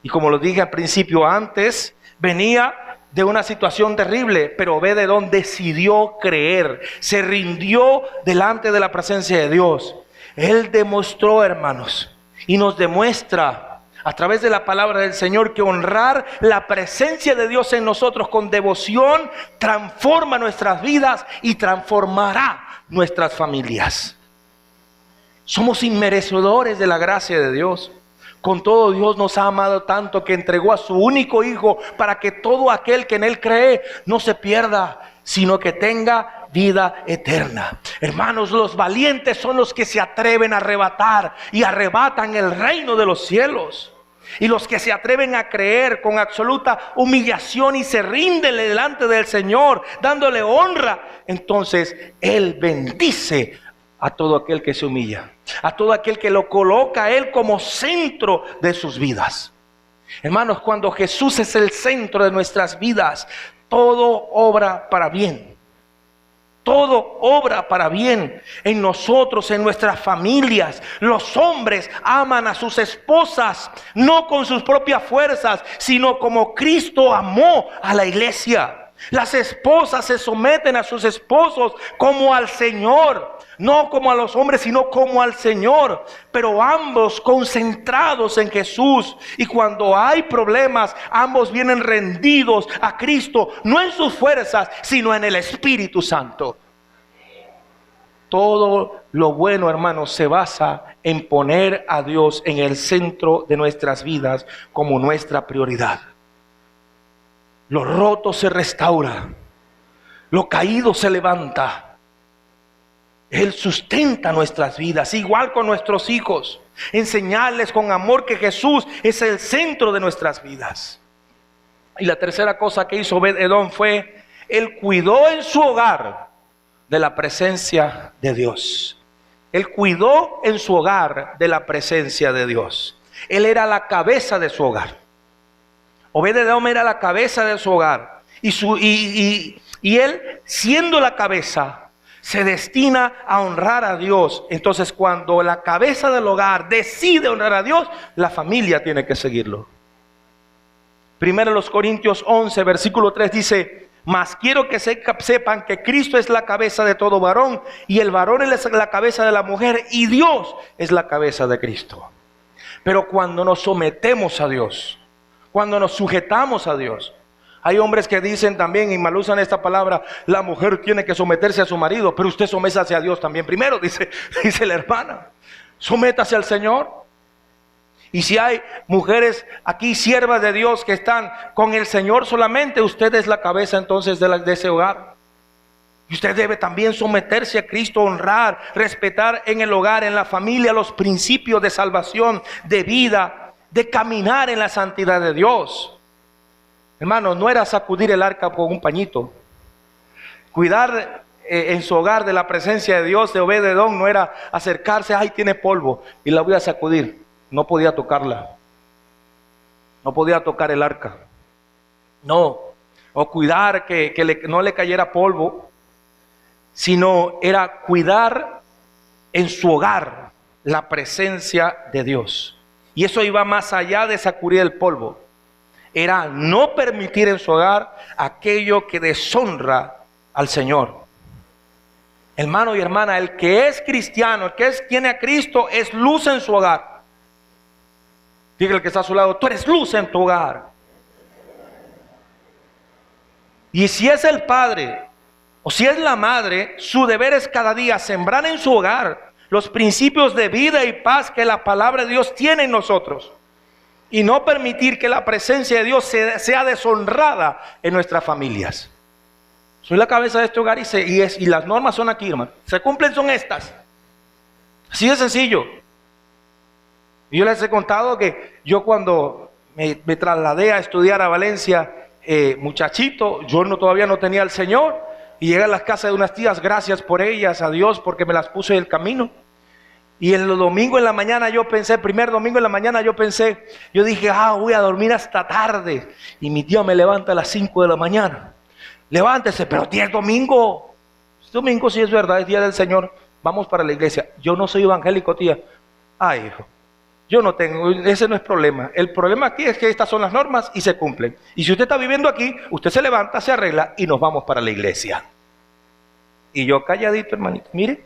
Y como lo dije al principio, antes venía de una situación terrible, pero Obed-edom decidió creer, se rindió delante de la presencia de Dios. Él demostró, hermanos, y nos demuestra a través de la palabra del Señor que honrar la presencia de Dios en nosotros con devoción transforma nuestras vidas y transformará nuestras familias. Somos inmerecedores de la gracia de Dios. Con todo, Dios nos ha amado tanto que entregó a su único Hijo para que todo aquel que en Él cree no se pierda, sino que tenga vida eterna. Hermanos, los valientes son los que se atreven a arrebatar y arrebatan el reino de los cielos. Y los que se atreven a creer con absoluta humillación y se rinden delante del Señor, dándole honra, entonces Él bendice a todo aquel que se humilla, a todo aquel que lo coloca a Él como centro de sus vidas. Hermanos, cuando Jesús es el centro de nuestras vidas, todo obra para bien. Todo obra para bien en nosotros, en nuestras familias. Los hombres aman a sus esposas, no con sus propias fuerzas, sino como Cristo amó a la iglesia. Las esposas se someten a sus esposos como al Señor, no como a los hombres, sino como al Señor, pero ambos concentrados en Jesús. Y cuando hay problemas, ambos vienen rendidos a Cristo, no en sus fuerzas, sino en el Espíritu Santo. Todo lo bueno, hermanos, se basa en poner a Dios en el centro de nuestras vidas como nuestra prioridad. Lo roto se restaura, lo caído se levanta. Él sustenta nuestras vidas, igual con nuestros hijos. Enseñarles con amor que Jesús es el centro de nuestras vidas. Y la tercera cosa que hizo Obed-edom fue, él cuidó en su hogar de la presencia de Dios. Él cuidó en su hogar de la presencia de Dios. Él era la cabeza de su hogar. Obed-edom era la cabeza de su hogar. Y él, siendo la cabeza, se destina a honrar a Dios. Entonces, cuando la cabeza del hogar decide honrar a Dios, la familia tiene que seguirlo. Primero los Corintios 11, versículo 3 dice: mas quiero que sepan que Cristo es la cabeza de todo varón, y el varón es la cabeza de la mujer, y Dios es la cabeza de Cristo. Pero cuando nos sometemos a Dios, cuando nos sujetamos a Dios, hay hombres que dicen también, y mal usan esta palabra: la mujer tiene que someterse a su marido, pero usted sométase a Dios también primero, dice la hermana. Sométase al Señor. Y si hay mujeres aquí, siervas de Dios, que están con el Señor solamente, usted es la cabeza entonces de ese hogar. Y usted debe también someterse a Cristo, honrar, respetar en el hogar, en la familia, los principios de salvación, de vida, de caminar en la santidad de Dios. Hermano, no era sacudir el arca con un pañito. Cuidar en su hogar de la presencia de Dios, de Obed-Edom, no era acercarse: ay, tiene polvo y la voy a sacudir. No podía tocarla. No podía tocar el arca. No. O cuidar que no le cayera polvo, sino era cuidar en su hogar la presencia de Dios. Y eso iba más allá de sacudir el polvo. Era no permitir en su hogar aquello que deshonra al Señor. Hermano y hermana, el que es cristiano, el que tiene a Cristo, es luz en su hogar. Dígale al que está a su lado: tú eres luz en tu hogar. Y si es el padre o si es la madre, su deber es cada día sembrar en su hogar los principios de vida y paz que la palabra de Dios tiene en nosotros, y no permitir que la presencia de Dios sea deshonrada en nuestras familias. Soy la cabeza de este hogar y las normas son aquí, hermano. Se cumplen, son estas. Así de sencillo. Y yo les he contado que yo cuando me trasladé a estudiar a Valencia, muchachito, yo todavía no tenía al Señor, y llegué a las casas de unas tías, gracias por ellas, a Dios, porque me las puso en el camino. Y el domingo en la mañana yo pensé, el primer domingo en la mañana yo dije: voy a dormir hasta tarde. Y mi tía me levanta a las 5 de la mañana. Levántese, pero tía, es domingo. Es domingo, sí, es verdad, es día del Señor, vamos para la iglesia. Yo no soy evangélico, tía. Ay, hijo, yo no tengo, ese no es problema. El problema aquí es que estas son las normas y se cumplen. Y si usted está viviendo aquí, usted se levanta, se arregla y nos vamos para la iglesia. Y yo calladito, hermanito, mire,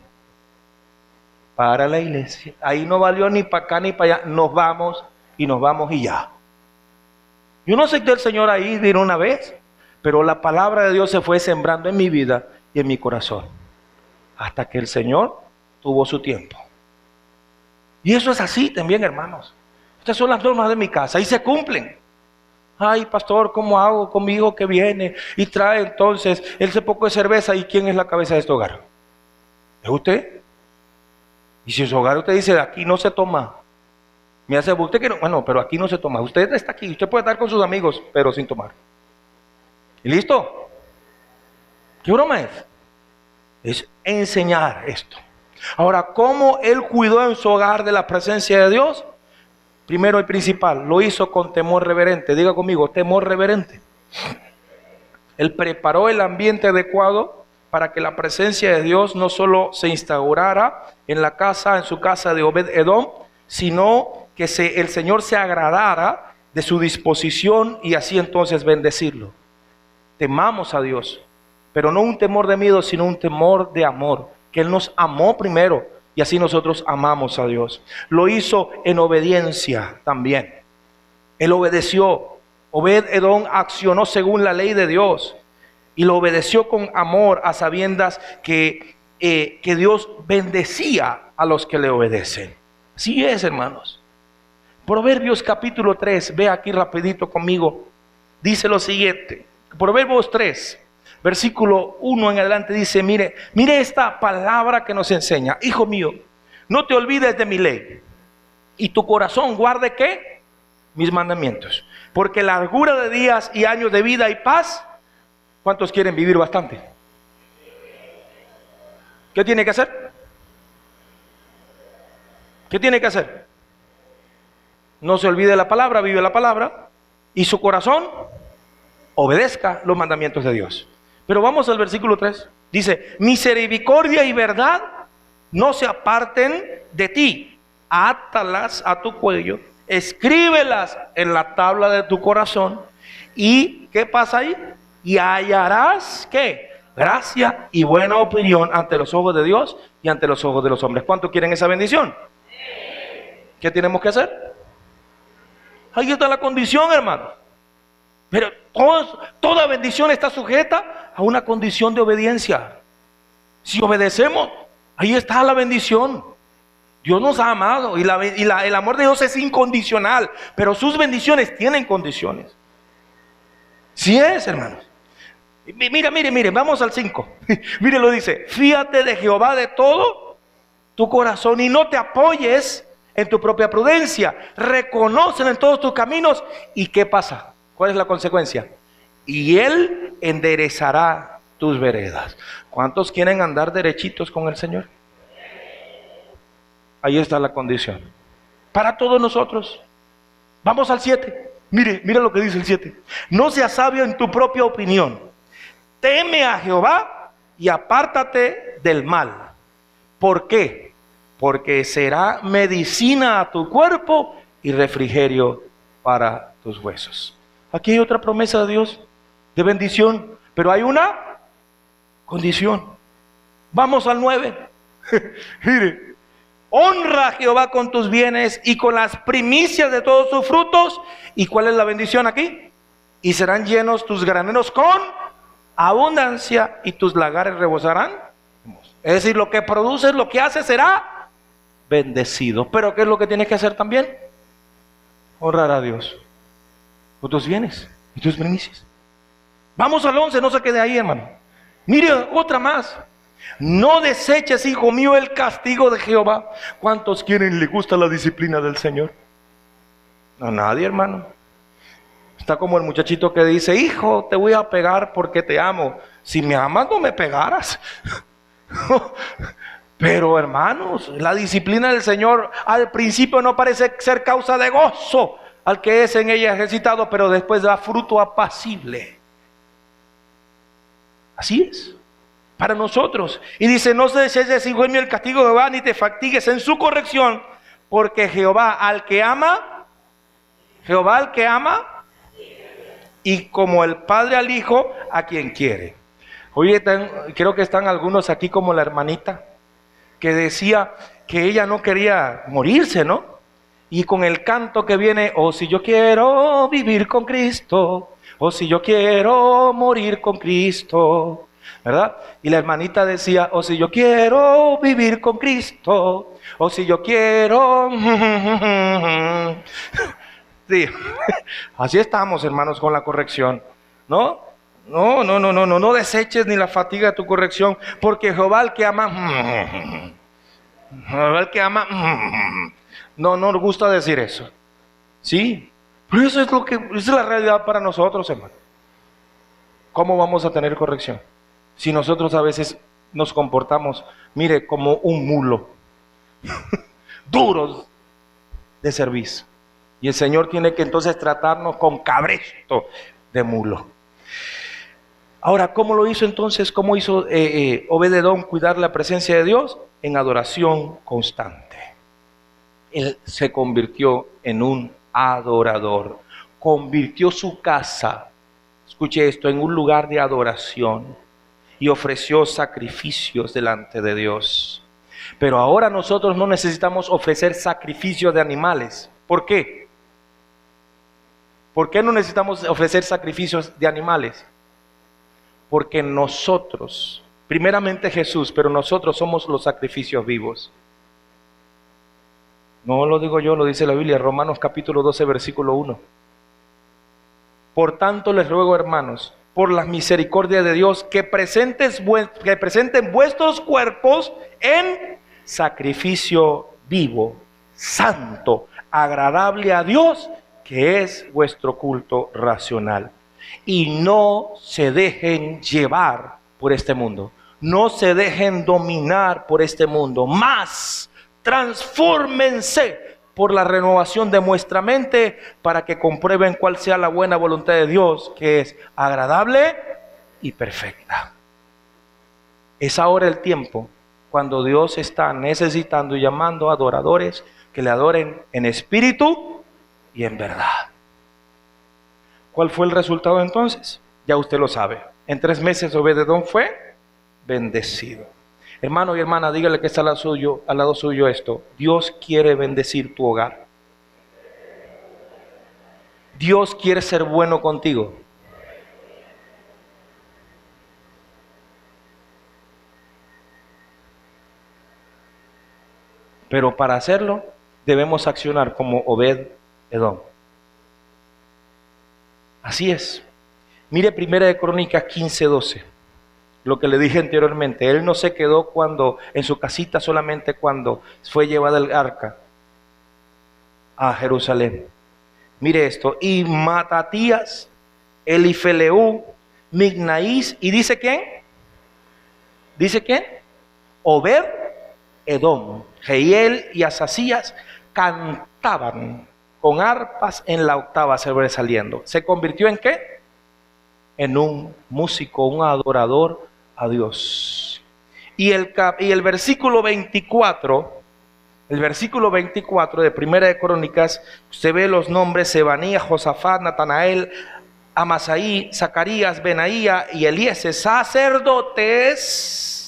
para la iglesia. Ahí no valió ni para acá ni para allá. Nos vamos y ya. Yo no acepté al Señor ahí de una vez, pero la palabra de Dios se fue sembrando en mi vida y en mi corazón, hasta que el Señor tuvo su tiempo. Y eso es así también, hermanos. Estas son las normas de mi casa y se cumplen. Ay, pastor, ¿cómo hago con mi hijo que viene y trae entonces ese poco de cerveza? ¿Y quién es la cabeza de este hogar? ¿Es usted? Y si en su hogar usted dice: aquí no se toma, me hace usted que no, bueno, pero aquí no se toma. Usted está aquí, usted puede estar con sus amigos, pero sin tomar. ¿Y listo? ¿Qué broma es? Es enseñar esto. Ahora, ¿cómo él cuidó en su hogar de la presencia de Dios? Primero y principal, lo hizo con temor reverente. Diga conmigo: temor reverente. Él preparó el ambiente adecuado para que la presencia de Dios no solo se instaurara en su casa de Obed-Edom, sino que el Señor se agradara de su disposición y así entonces bendecirlo. Temamos a Dios, pero no un temor de miedo, sino un temor de amor, que Él nos amó primero y así nosotros amamos a Dios. Lo hizo en obediencia también. Él obedeció. Obed-Edom accionó según la ley de Dios y lo obedeció con amor, a sabiendas que Dios bendecía a los que le obedecen. Así es, hermanos. Proverbios capítulo 3, ve aquí rapidito conmigo, dice lo siguiente. Proverbios 3, versículo 1 en adelante dice: mire esta palabra que nos enseña: hijo mío, no te olvides de mi ley, y tu corazón guarde ¿qué? Mis mandamientos, porque largura de días y años de vida y paz. ¿Cuántos quieren vivir bastante? ¿Qué tiene que hacer? ¿Qué tiene que hacer? No se olvide la palabra, vive la palabra, y su corazón obedezca los mandamientos de Dios. Pero vamos al versículo 3. Dice, misericordia y verdad no se aparten de ti. Átalas a tu cuello, escríbelas en la tabla de tu corazón. ¿Y qué pasa ahí? Y hallarás, ¿qué? Gracia y buena opinión ante los ojos de Dios y ante los ojos de los hombres. ¿Cuántos quieren esa bendición? ¿Qué tenemos que hacer? Ahí está la condición, hermano. Pero toda bendición está sujeta a una condición de obediencia. Si obedecemos, ahí está la bendición. Dios nos ha amado y el amor de Dios es incondicional, pero sus bendiciones tienen condiciones. Sí es, hermanos. Mire, vamos al 5. Mire, lo dice, fíate de Jehová de todo tu corazón y no te apoyes en tu propia prudencia. Reconócelo en todos tus caminos. ¿Y qué pasa? ¿Cuál es la consecuencia? Y Él enderezará tus veredas. ¿Cuántos quieren andar derechitos con el Señor? Ahí está la condición. Para todos nosotros. Vamos al 7. Mire lo que dice el 7. No seas sabio en tu propia opinión. Teme a Jehová y apártate del mal. ¿Por qué? Porque será medicina a tu cuerpo y refrigerio para tus huesos. Aquí hay otra promesa de Dios de bendición, pero hay una condición. Vamos al 9. Mire, honra a Jehová con tus bienes y con las primicias de todos sus frutos. ¿Y cuál es la bendición aquí? Y serán llenos tus graneros con abundancia y tus lagares rebosarán. Es decir, lo que produces, lo que haces será bendecido. Pero ¿qué es lo que tienes que hacer también? Honrar a Dios con tus bienes y tus primicias. Vamos al 11, no se quede ahí, hermano. Mire otra más. No deseches, hijo mío, el castigo de Jehová. ¿Cuántos quieren, le gusta la disciplina del Señor? No, nadie, hermano. Está como el muchachito que dice, hijo, te voy a pegar porque te amo. Si me amas, no me pegaras. Pero, hermanos, la disciplina del Señor al principio no parece ser causa de gozo al que es en ella ejercitado, pero después da fruto apacible. Así es para nosotros. Y dice, no se deseches, hijo mío, el castigo de Jehová, ni te fatigues en su corrección, porque Jehová al que ama, y como el padre al hijo, a quien quiere. Oye, creo que están algunos aquí como la hermanita, que decía que ella no quería morirse, ¿no? Y con el canto que viene, oh si yo quiero vivir con Cristo, oh si yo quiero morir con Cristo, ¿verdad? Y la hermanita decía, oh si yo quiero vivir con Cristo, oh si yo quiero... Sí. Así estamos, hermanos, con la corrección, ¿no? No deseches ni la fatiga de tu corrección, porque Jehová el que ama, no nos gusta decir eso, ¿sí? Pero eso es esa es la realidad para nosotros, hermano. ¿Cómo vamos a tener corrección? Si nosotros a veces nos comportamos, mire, como un mulo, duros de servicio. Y el Señor tiene que entonces tratarnos con cabresto de mulo. Ahora, ¿cómo lo hizo entonces? ¿Cómo hizo Obed-edom cuidar la presencia de Dios? En adoración constante. Él se convirtió en un adorador. Convirtió su casa, escuche esto, en un lugar de adoración. Y ofreció sacrificios delante de Dios. Pero ahora nosotros no necesitamos ofrecer sacrificios de animales. ¿Por qué? ¿Por qué no necesitamos ofrecer sacrificios de animales? Porque nosotros, primeramente Jesús, pero nosotros somos los sacrificios vivos. No lo digo yo, lo dice la Biblia, Romanos capítulo 12, versículo 1. Por tanto les ruego, hermanos, por la misericordia de Dios, que presenten vuestros cuerpos en sacrificio vivo, santo, agradable a Dios, que es vuestro culto racional. Y no se dejen llevar por este mundo, no se dejen dominar por este mundo, más transfórmense por la renovación de vuestra mente, para que comprueben cuál sea la buena voluntad de Dios, que es agradable y perfecta. Es ahora el tiempo cuando Dios está necesitando y llamando a adoradores que le adoren en espíritu y en verdad. ¿Cuál fue el resultado entonces? Ya usted lo sabe. En 3 meses Obed-Edom fue bendecido. Hermano y hermana, dígale que está al lado suyo esto. Dios quiere bendecir tu hogar. Dios quiere ser bueno contigo. Pero para hacerlo, debemos accionar como Obed-Edom. Así es. Mire 1 Crónicas 15:12. Lo que le dije anteriormente. Él no se quedó en su casita solamente cuando fue llevada el arca a Jerusalén. Mire esto. Y Matatías, Elifeleú, Mignaís. ¿Y dice quién? ¿Dice quién? Obed-Edom, Jehiel y Asasías cantaban con arpas en la octava sobresaliendo. ¿Se convirtió en qué? En un músico, un adorador a Dios. Y el versículo 24, de 1 de Crónicas, usted ve los nombres: Sebanía, Josafat, Natanael, Amasaí, Zacarías, Benaía y Eliezer, sacerdotes,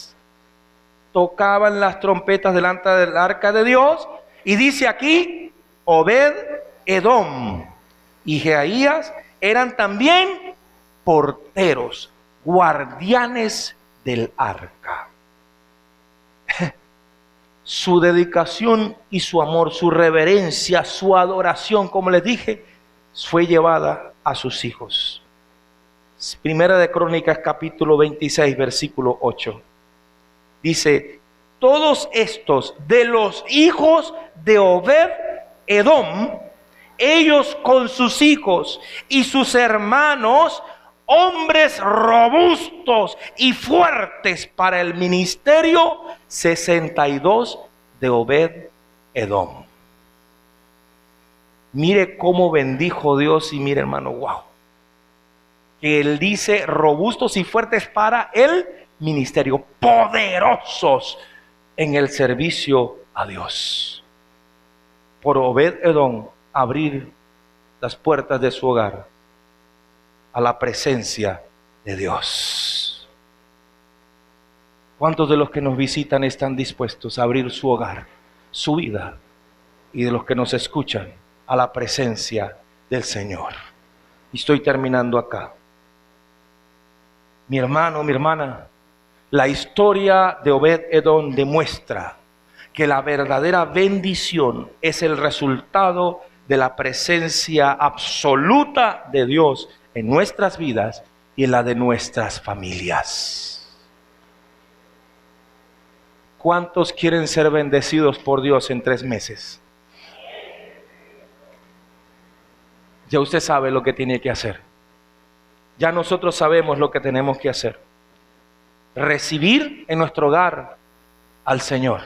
tocaban las trompetas delante del arca de Dios. Y dice aquí, Obed-Edom y Jehaías eran también porteros, guardianes del arca. Su dedicación y su amor, su reverencia, su adoración, como les dije, fue llevada a sus hijos. 1 de Crónicas capítulo 26, versículo 8. Dice: todos estos de los hijos de Obed-Edom, ellos con sus hijos y sus hermanos, hombres robustos y fuertes para el ministerio, 62 de Obed-Edom. Mire cómo bendijo Dios. Y mire, hermano, wow, que él dice robustos y fuertes para el ministerio, poderosos en el servicio a Dios. Por Obed-Edom abrir las puertas de su hogar a la presencia de Dios. ¿Cuántos de los que nos visitan están dispuestos a abrir su hogar, su vida, y de los que nos escuchan a la presencia del Señor? Y estoy terminando acá. Mi hermano, mi hermana, la historia de Obed-Edom demuestra que la verdadera bendición es el resultado de la presencia absoluta de Dios en nuestras vidas y en la de nuestras familias. ¿Cuántos quieren ser bendecidos por Dios en 3 meses? Ya usted sabe lo que tiene que hacer. Ya nosotros sabemos lo que tenemos que hacer. Recibir en nuestro hogar al Señor.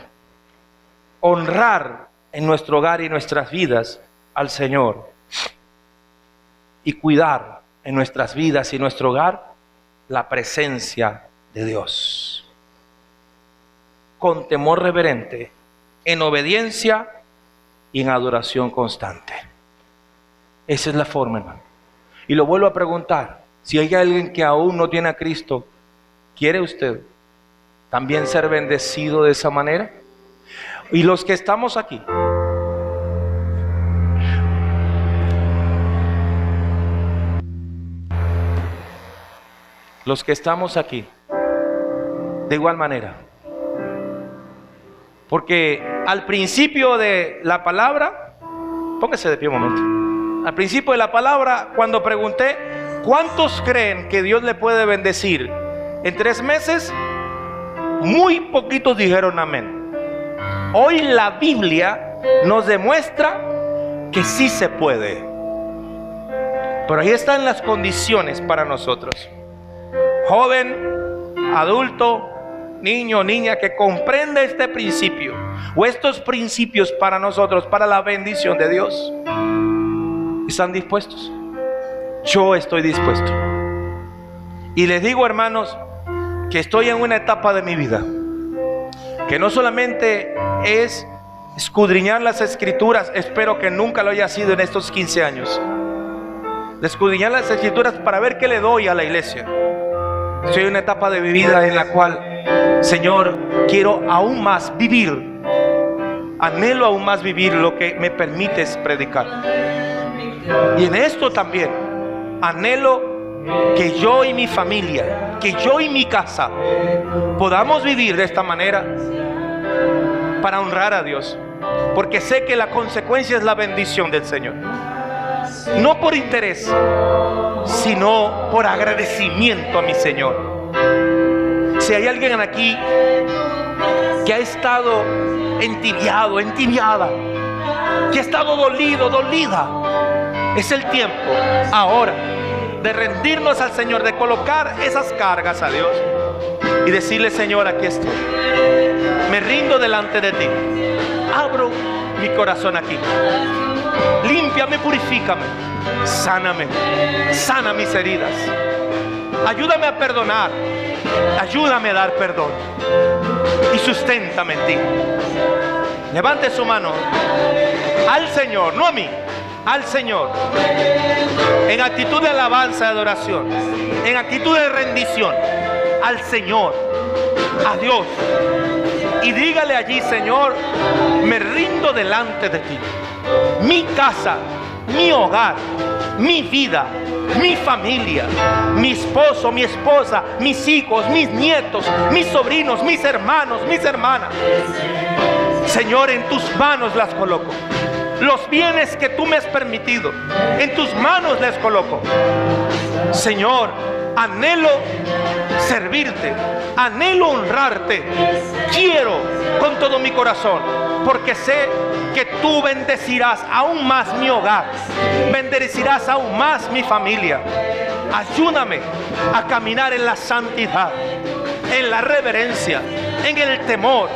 Honrar en nuestro hogar y nuestras vidas al Señor. Y cuidar en nuestras vidas y nuestro hogar la presencia de Dios. Con temor reverente, en obediencia y en adoración constante. Esa es la forma, hermano. Y lo vuelvo a preguntar: si hay alguien que aún no tiene a Cristo, ¿quiere usted también ser bendecido de esa manera? Y los que estamos aquí, de igual manera, porque al principio de la palabra, póngase de pie un momento. Al principio de la palabra, cuando pregunté ¿cuántos creen que Dios le puede bendecir en 3 meses? Muy poquitos dijeron amén. Hoy la Biblia nos demuestra que sí se puede. Pero ahí están las condiciones para nosotros. Joven, adulto, niño, niña, que comprenda este principio o estos principios para nosotros, para la bendición de Dios. ¿Están dispuestos? Yo estoy dispuesto. Y les digo, hermanos, que estoy en una etapa de mi vida que no solamente es escudriñar las escrituras, espero que nunca lo haya sido en estos 15 años, de escudriñar las escrituras para ver qué le doy a la iglesia. Estoy en una etapa de mi vida en la cual, Señor, quiero aún más vivir, anhelo aún más vivir lo que me permites predicar. Y en esto también anhelo que yo y mi familia, que yo y mi casa podamos vivir de esta manera para honrar a Dios, porque sé que la consecuencia es la bendición del Señor, no por interés, sino por agradecimiento a mi Señor. Si hay alguien aquí que ha estado entibiado, entibiada, que ha estado dolido, dolida, es el tiempo ahora de rendirnos al Señor, de colocar esas cargas a Dios y decirle: Señor, aquí estoy, me rindo delante de ti, abro mi corazón aquí, límpiame, purifícame, sáname, sana mis heridas, ayúdame a perdonar, ayúdame a dar perdón y susténtame en ti. Levante su mano al Señor, no a mí, al Señor, en actitud de alabanza y adoración, en actitud de rendición al Señor, a Dios, y dígale allí: Señor, me rindo delante de ti, mi casa, mi hogar, mi vida, mi familia, mi esposo, mi esposa, mis hijos, mis nietos, mis sobrinos, mis hermanos, mis hermanas. Señor, en tus manos las coloco. Los bienes que tú me has permitido, en tus manos les coloco. Señor, anhelo servirte, anhelo honrarte. Quiero con todo mi corazón, porque sé que tú bendecirás aún más mi hogar, bendecirás aún más mi familia. Ayúdame a caminar en la santidad, en la reverencia, en el temor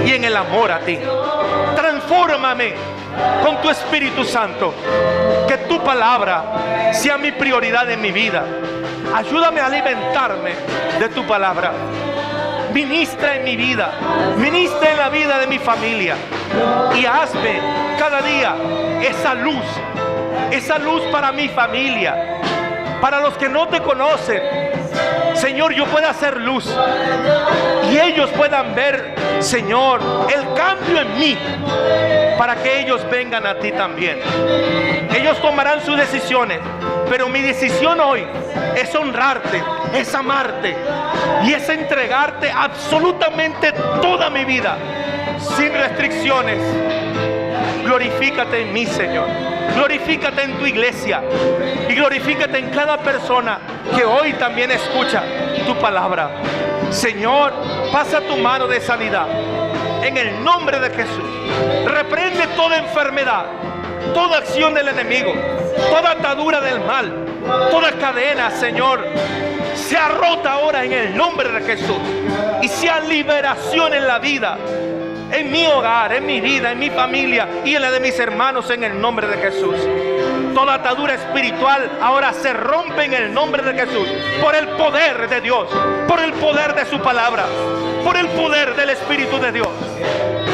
y en el amor a ti. Transfórmame con tu Espíritu Santo, que tu palabra sea mi prioridad en mi vida. Ayúdame a alimentarme de tu palabra. Ministra en mi vida, ministra en la vida de mi familia, y hazme cada día esa luz para mi familia, para los que no te conocen. Señor, yo pueda hacer luz y ellos puedan ver, Señor, el cambio en mí, para que ellos vengan a ti también. Ellos tomarán sus decisiones, pero mi decisión hoy es honrarte, es amarte y es entregarte absolutamente toda mi vida, sin restricciones. Glorifícate en mí, Señor. Glorifícate en tu iglesia y glorifícate en cada persona que hoy también escucha tu palabra. Señor, pasa tu mano de sanidad en el nombre de Jesús. Reprende toda enfermedad, toda acción del enemigo, toda atadura del mal, toda cadena, Señor, sea rota ahora en el nombre de Jesús, y sea liberación en la vida, en mi hogar, en mi vida, en mi familia y en la de mis hermanos, en el nombre de Jesús. Toda atadura espiritual ahora se rompe en el nombre de Jesús, por el poder de Dios, por el poder de su palabra, por el poder del Espíritu de Dios.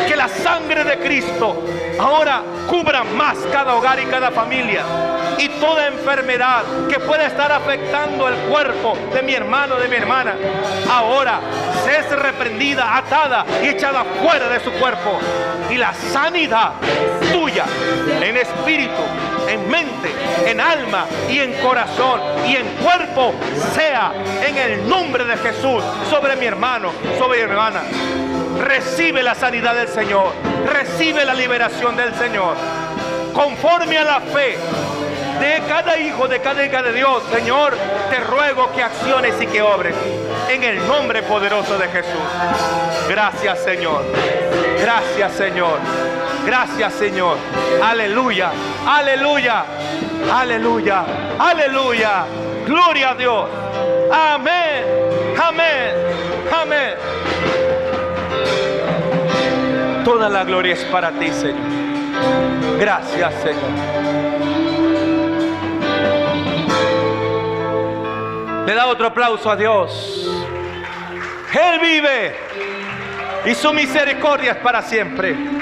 Que la sangre de Cristo ahora cubra más cada hogar y cada familia, y toda enfermedad que pueda estar afectando el cuerpo de mi hermano, de mi hermana, ahora es reprendida, atada y echada fuera de su cuerpo. Y la sanidad tuya en espíritu, en mente, en alma y en corazón y en cuerpo sea en el nombre de Jesús sobre mi hermano, sobre mi hermana. Recibe la sanidad del Señor, recibe la liberación del Señor, conforme a la fe de cada hijo, de cada hija de Dios. Señor, te ruego que acciones y que obres en el nombre poderoso de Jesús. Gracias, Señor. Gracias, Señor. Gracias, Señor. Aleluya, aleluya, aleluya, aleluya. Gloria a Dios. Amén, amén, amén. Toda la gloria es para ti, Señor. Gracias, Señor. Le da otro aplauso a Dios. Él vive y su misericordia es para siempre.